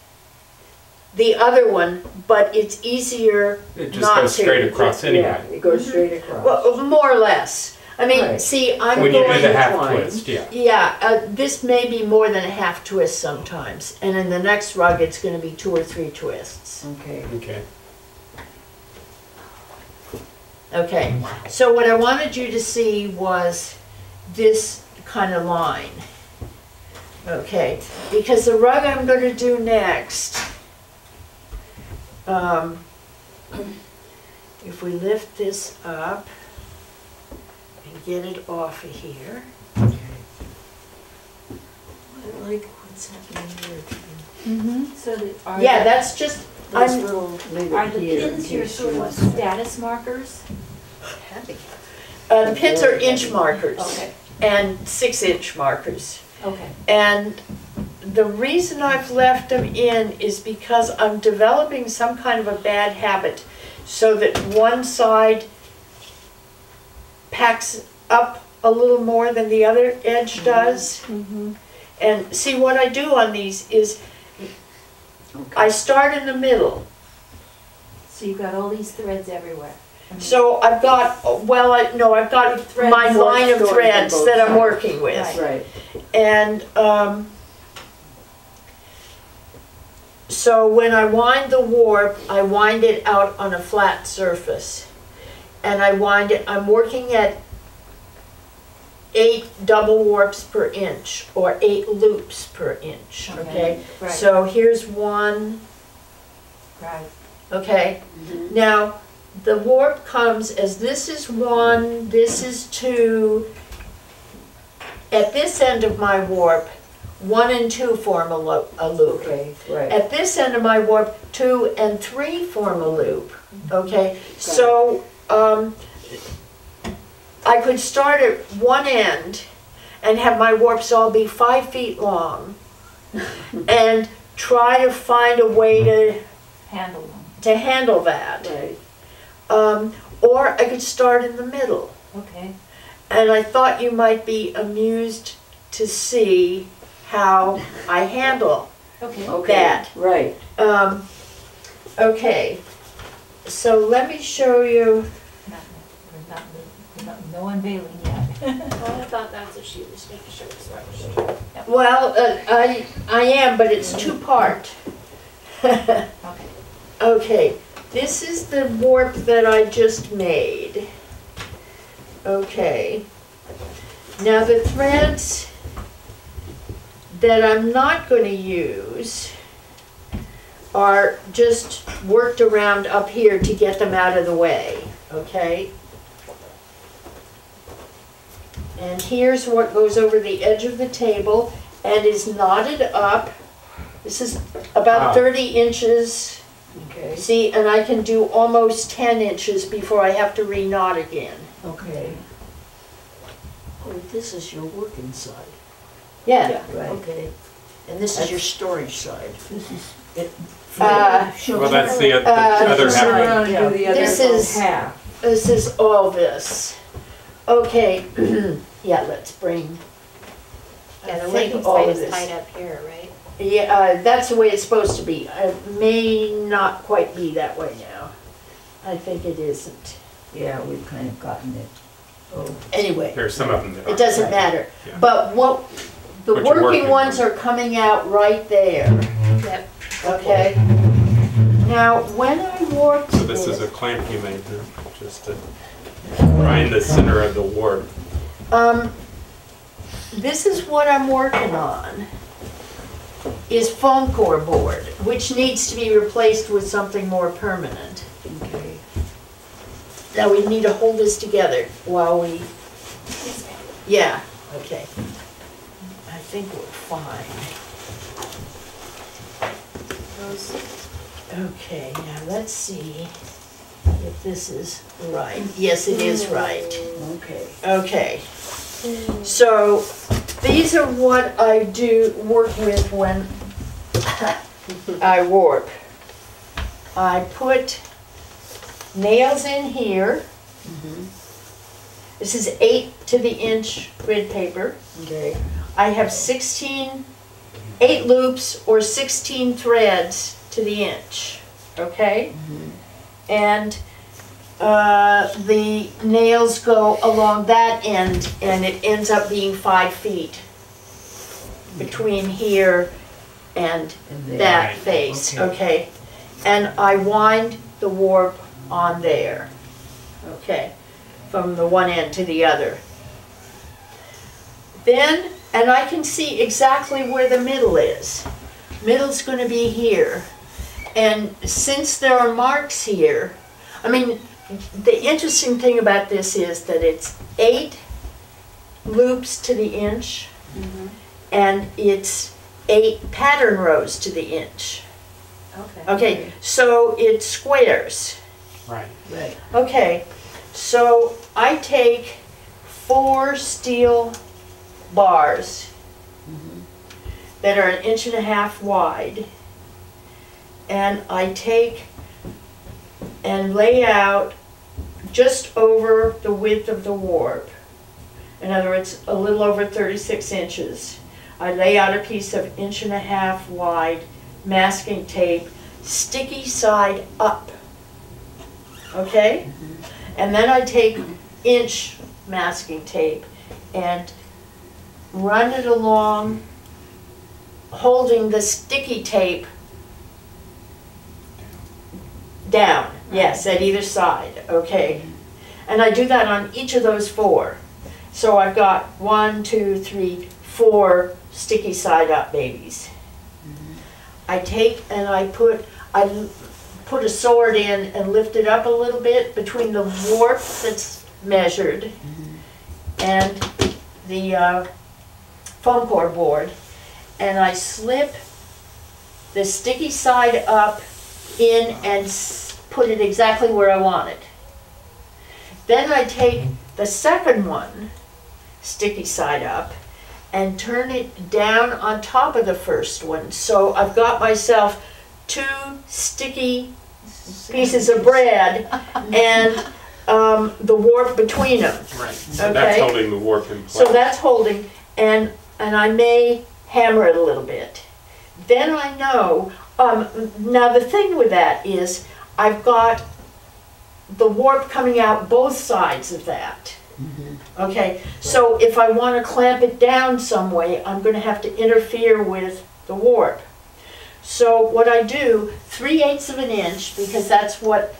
the other one, but it's easier It just not goes to. straight across anyway. Yeah, it goes straight across. Well, more or less. I mean, Right. see, I'm When you going. do the half twine. twist, yeah. Yeah, this may be more than a half twist sometimes, and in the next rug, it's gonna be 2 or 3 twists. Okay. Okay. Okay, so what I wanted you to see was this kind of line. Okay, because the rug I'm gonna do next if we lift this up and get it off of here. I like what's happening here. So are Yeah, that's just, those I'm, little, Leave are it the here in pins here case sort you of want to. status markers? the pins are inch markers Okay, and 6-inch markers. okay. And the reason I've left them in is because I'm developing some kind of a bad habit so that one side packs up a little more than the other edge does. And see, what I do on these is I start in the middle. So you've got all these threads everywhere. So I've got, well, I've got my line of threads that I'm working with. Right. And so when I wind the warp, I wind it out on a flat surface. And I wind it, I'm working at 8 double warps per inch, or 8 loops per inch, okay? Right. So here's one, Right. okay? Now, the warp comes as this is 1, this is 2. At this end of my warp, 1 and 2 form a loop. Okay, right. At this end of my warp, 2 and 3 form a loop, okay? So, I could start at one end and have my warps all be 5 feet long and try to find a way to handle that. Right. Or I could start in the middle. Okay. And I thought you might be amused to see how I handle Okay. that. Right. Okay, so let me show you. No unveiling yet. Well, I thought that's what she was making sure was right. Well, I am, but it's 2-part. Okay. Okay, this is the warp that I just made. Okay. Now the threads that I'm not going to use are just worked around up here to get them out of the way, okay? And here's what goes over the edge of the table and is knotted up. This is about 30 inches. Okay. See, and I can do almost 10 inches before I have to re-knot again. Okay. Oh, this is your working side. Yeah. Right. Okay. And this is your storage side. This is It, Well, that's the other Uh, half. around and do the other This is- half. This is all this. Okay, yeah, let's bring, I Yeah, the think working all side of is this. tied up here, right? Yeah, that's the way it's supposed to be. It may not quite be that way now. I think it isn't. Yeah, we've kind of gotten it. Oh, Anyway, There's some of them that are. it doesn't matter. Yeah. But the What you're working working ones on. are coming out right there, Yep. okay? Now, when I warped So this is a clamp you made there, just to find the center of the warp. This is what I'm working on, is foam core board, which needs to be replaced with something more permanent. okay. Now we need to hold this together while we, yeah, okay. I think we're fine. Okay, now let's see if this is right. Yes, it is right. Okay. Okay. So these are what I do work with when I warp. I put nails in here. This is 8 to the inch grid paper. Okay. I have 8 loops or 16 threads to the inch, okay? And the nails go along that end and it ends up being 5 feet between here and that face, okay? And I wind the warp on there, okay, from the one end to the other. Then, and I can see exactly where the middle is. Middle's going to be here. And since there are marks here, I mean, the interesting thing about this is that it's 8 loops to the inch, and it's 8 pattern rows to the inch. Okay, so it squares. Right. Right. Okay, so I take 4 steel bars that are 1.5 inches wide, and I take and lay out just over the width of the warp. In other words, a little over 36 inches. I lay out a piece of 1.5 inches wide masking tape, sticky side up. Okay? And then I take inch masking tape and run it along, holding the sticky tape down. Yes, at either side. Okay. And I do that on each of those 4. So I've got 1, 2, 3, 4 sticky side up babies. I take and I put a sword in and lift it up a little bit between the warp that's measured and the foam core board, and I slip the sticky side up in and put it exactly where I want it. Then I take the second one, sticky side up, and turn it down on top of the first one. So I've got myself 2 sticky pieces of bread and the warp between them. Right. So that's holding the warp in place. So that's holding, and I may hammer it a little bit. Then I know, now the thing with that is I've got the warp coming out both sides of that. Okay, so if I want to clamp it down some way, I'm going to have to interfere with the warp. So what I do, 3/8 of an inch, because that's what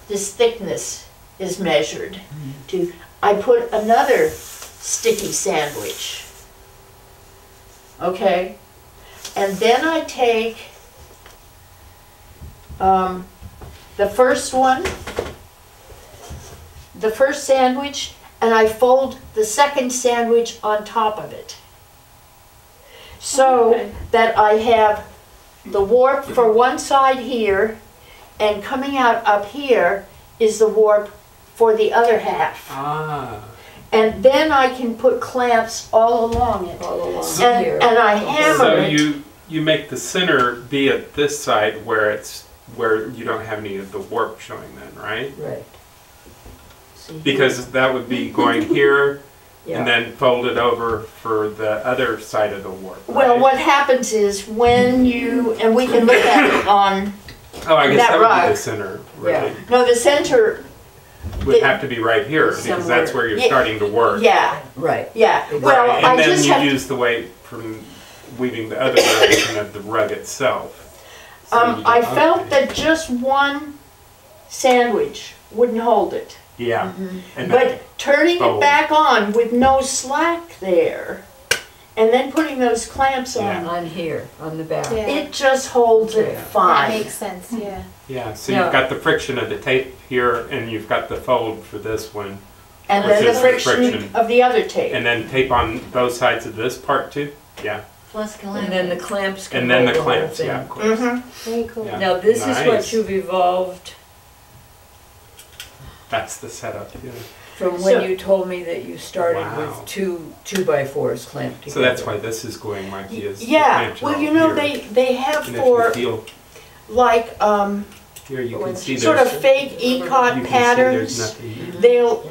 this thickness is measured to, I put another sticky sandwich. Okay, and then I take the first one, the first sandwich, and I fold the second sandwich on top of it. So that I have the warp for one side here, and coming out up here is the warp for the other half. And then I can put clamps all along it. And I hammer it. So you make the center be at this side where you don't have any of the warp showing then, right? Right. Because that would be going here and then fold it over for the other side of the warp. Right? Well, what happens is when you, and we can look at it on I guess that would rug. be the center, right? Yeah. No, the center would have to be right here because that's where you're starting to work. Yeah. Right. Yeah. Well, right. And I then just you use the weight from weaving the other direction of the rug itself. So I felt that just one sandwich wouldn't hold it. Yeah. And but turning it back on with no slack there, and then putting those clamps on here, on the back. It just holds it fine. That makes sense, yeah. Yeah, so you've got the friction of the tape here, and you've got the fold for this one. And then the friction of the other tape. And then tape on both sides of this part too? Yeah. Plus clamps. And then the clamps can And then hold the whole clamps, thing. yeah, of course. Very cool. Yeah. Now this is what Nice. you've evolved That's the setup, yeah. from when you told me that you started with 2x4s clamped together. So that's why this is going like this. Yeah, well, you know, they have and for, if you feel, like, here you can see sort of there's, fake you ecot can see patterns. there's nothing.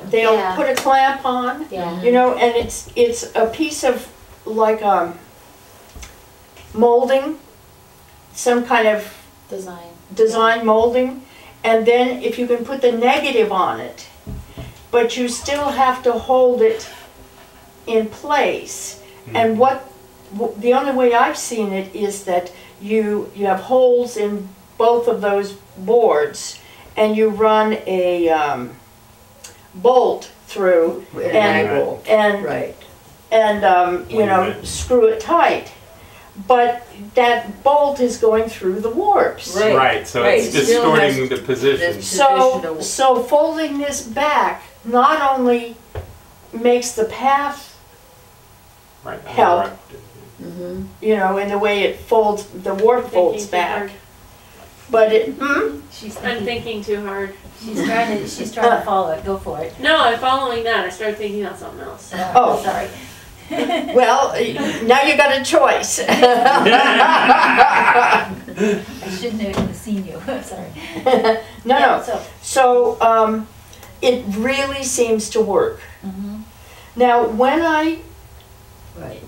They'll Yeah. put a clamp on, Yeah. you know, and it's a piece of like molding, some kind of design molding, and then if you can put the negative on it, but you still have to hold it in place. And the only way I've seen it is that you have holes in both of those boards, and you run a bolt through An angle. and Right. you know, screw it tight. but that bolt is going through the warps. Right. Right, so Right. it's It still distorting the position. So folding this back not only makes the path, Right. help. Mm-hmm. you know, in the way it folds, the warp folds back, but it, She's I'm thinking, thinking too hard. she's trying to follow it, go for it. No, I'm following that. I started thinking about something else. Oh. Sorry. well, now you got a choice. I shouldn't have seen you, sorry. No. So, So, it really seems to work. mhm. Now, when Right.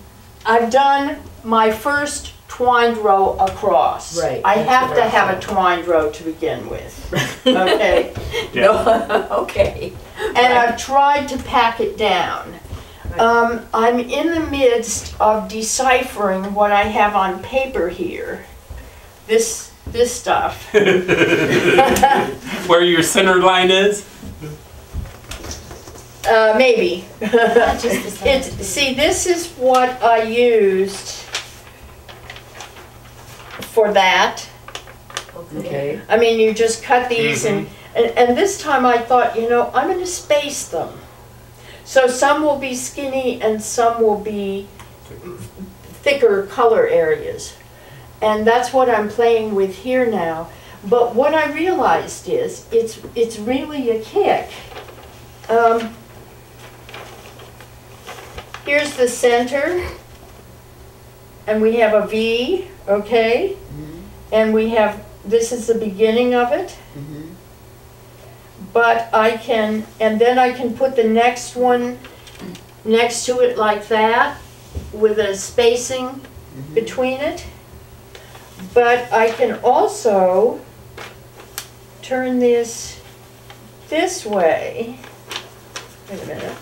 I've done my first twined row across. Right, I that's have what to I have a thought. twined row to begin with, okay? No, okay. And I've tried to pack it down. I'm in the midst of deciphering what I have on paper here. This stuff. Where your center line is? Maybe. Not just the center. See, this is what I used for that. Okay. I mean, you just cut these and this time I thought, you know, I'm going to space them. So some will be skinny and some will be thicker color areas. And that's what I'm playing with here now. But what I realized is it's really a kick. Here's the center, and we have a V, okay? And we have, this is the beginning of it. But I can, and then I can put the next one next to it like that, with a spacing between it. But I can also turn this way. Wait a minute.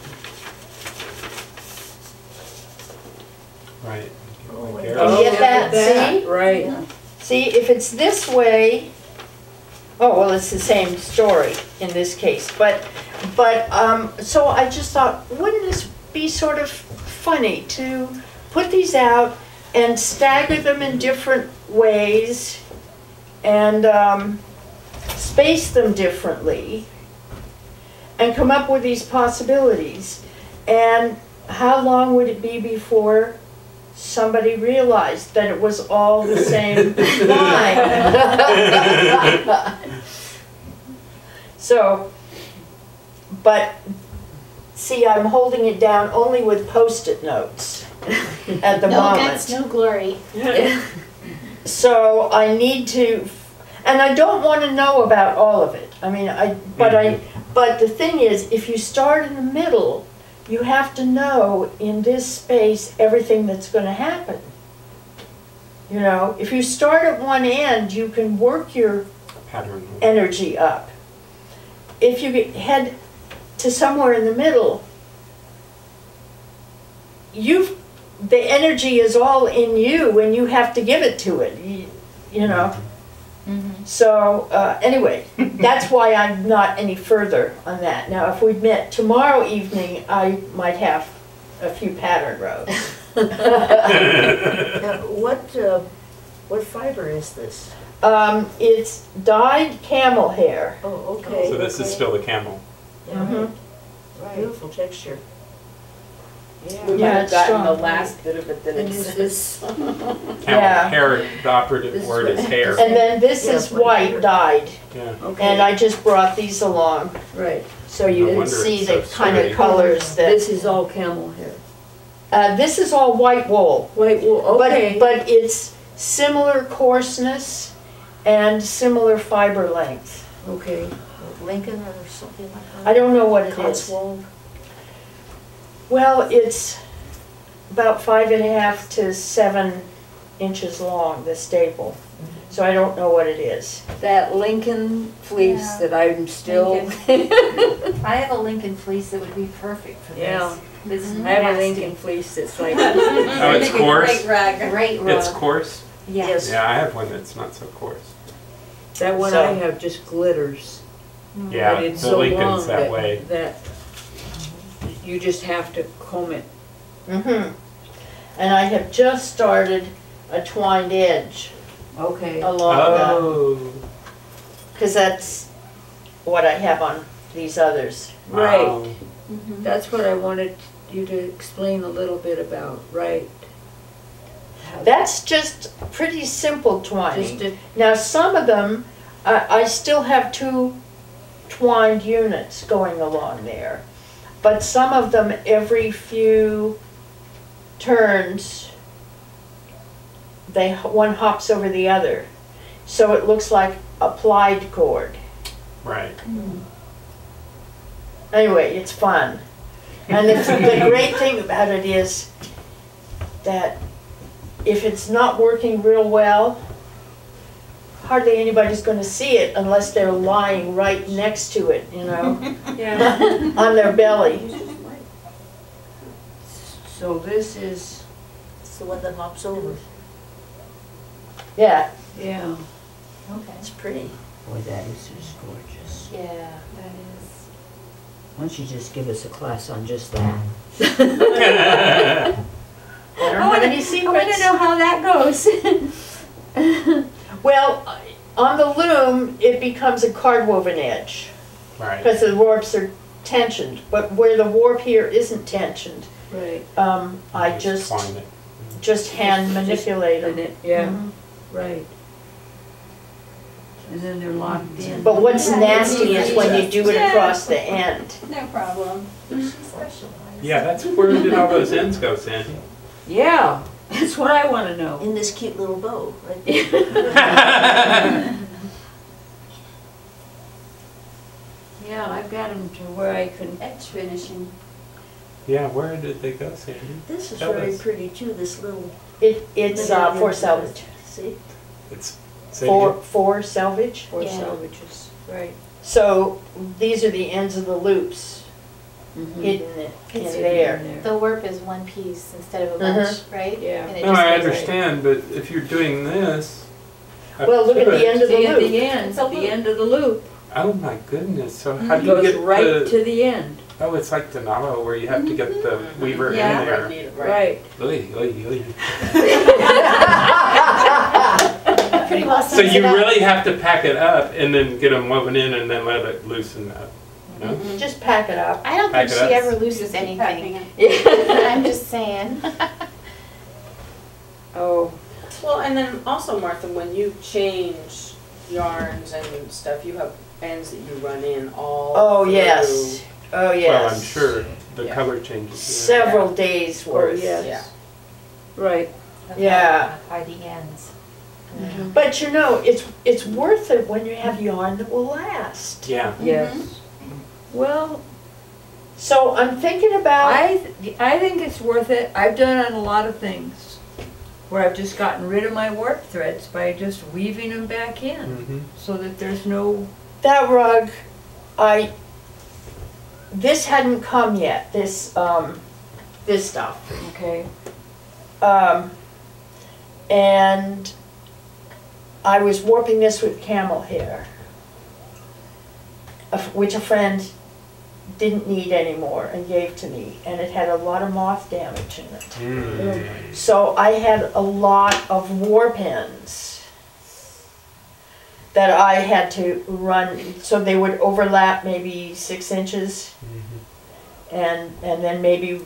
Right. Oh, You get that? See? Right. See, if it's this way, oh, well, it's the same story in this case. But so I just thought, wouldn't this be sort of funny to put these out and stagger them in different ways and space them differently and come up with these possibilities? And how long would it be before somebody realized that it was all the same line? So, but see, I'm holding it down only with Post-it notes at the No moment. guts, no glory. So I need to, and I don't want to know about all of it. I mean, but the thing is, if you start in the middle, you have to know in this space everything that's going to happen. You know, if you start at one end, you can work your Pattern. energy up. If you head to somewhere in the middle, the energy is all in you and you have to give it to it, you know. So anyway, that's why I'm not any further on that. Now if we met tomorrow evening, I might have a few pattern rows. Now, what fiber is this? It's dyed camel hair. Oh, okay. So this is still the camel. Yeah, right. Beautiful texture. Yeah. We might Yeah, have it's gotten strong. the last bit of it that And it is this, Camel Yeah. hair, the operative word is hair. And then this Yeah, is white white hair. dyed. Yeah. okay. And I just brought these along Right. so you No can wonder see it's the so kind of sturdy. colors that. This is all camel hair. This is all white wool. White wool, okay. But it's similar coarseness and similar fiber length. Okay. Lincoln or something like that? I don't know what it is. Cotswold? Well, it's about 5.5 to 7 inches long, the staple. So I don't know what it is. That Lincoln fleece Yeah. that I'm still, I have a Lincoln fleece that would be perfect for this. Yeah. This is I have a nasty. Lincoln fleece that's like, Oh, it's coarse? Great rug. Great rug. It's coarse? Yes. Yeah, I have one that's not so coarse. that one So- I have just glitters. Yeah, But it's the so Lincoln's long that way. that you just have to comb it. And I have just started a twined edge Okay. along the, Oh. because that's what I have on these others. Right. Wow. That's what I wanted you to explain a little bit about, right? That's just pretty simple twining. Just a, Now, some of them, I still have 2 twined units going along there. But some of them, every few turns, one hops over the other. So it looks like a plied cord. Right. Anyway, it's fun. And the great thing about it is that if it's not working real well, hardly anybody's going to see it unless they're lying right next to it, you know, on their belly. so this is, It's the one that hops over. Yeah. yeah. Okay. It's pretty. Boy, that is just gorgeous. Yeah, that is. Why don't you just give us a class on just that? I don't have any secrets. I want to know how that goes. Well, on the loom, it becomes a card woven edge Right. because the warps are tensioned. But where the warp here isn't tensioned, Right. I just twine it. hand manipulate And them. it, yeah, right. And then they're locked in. But what's nasty is when you do it across the end. No problem. Yeah, that's where did all those ends go, Sandy? Yeah, that's what I want to know. In this cute little bow, right there. Yeah, I've got them to where I can. Edge finishing. Yeah, where did they go, Sandy? This is Tell very us. pretty too, this little. It's for salvage. See? It's say it again. For salvage. For Yeah. salvages, right. So these are the ends of the loops Mhm. hidden in It's there. in The warp is one piece instead of a bunch, right? Yeah. And it No, just I goes- understand, but if you're doing this. Well, look at the end of the See, at loop. the end, the end of the loop, Oh my goodness, so how do it you goes get right the, to the end, oh, it's like the novel where you have to get the weaver Yeah. in there. right. Oy, oy, oy. Pretty well So sums you it up. really have to pack it up and then get them woven in and then let it loosen up. No? Just pack it up. I don't Pack think it she up. ever loses Packing anything. it. I'm just saying. Oh, Well, and then also, Martha, when you change yarns and stuff, you have ends that you run in all Oh, through. yes. Oh, yes. Well, I'm sure the Yeah. color changes. Several days worth. yes. Yeah. Right. Yeah. Are the ends. But you know, it's worth it when you have yarn that will last. Yeah. Yes. Well, So I'm thinking about, I think it's worth it. I've done it on a lot of things where I've just gotten rid of my warp threads by just weaving them back in Mm-hmm. so that there's no. that rug, this hadn't come yet, this stuff. Okay. And I was warping this with camel hair, which a friend didn't need anymore and gave to me, and it had a lot of moth damage in it. Mm. So I had a lot of warp ends that I had to run, so they would overlap maybe 6 inches, and then maybe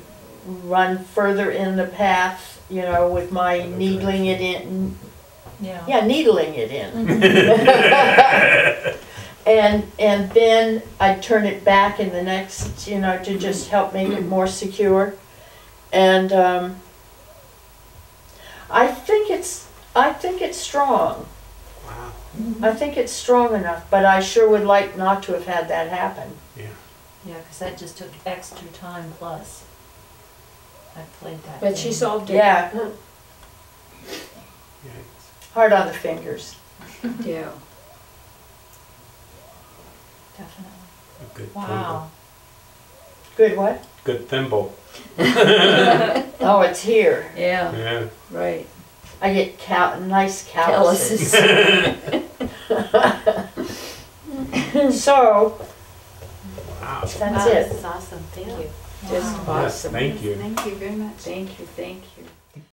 run further in the path, you know, with my needling it in. Yeah, needling it in. And then I'd turn it back in the next, you know, to just help make it more secure. And I think it's strong. Wow. I think it's strong enough, but I sure would like not to have had that happen. Yeah, because that just took extra time plus. I played that. But she solved it. Yeah, Yeah. hard on the fingers. Yeah. Definitely. A good Wow. Good what? thimble. Good thimble. Oh, it's here. Yeah. Yeah. Right. I get nice calluses. So, Wow. that's Wow, it. this is awesome. Thank you. Just Yes, awesome. thank you. Thank you very much. Thank you. Thank you.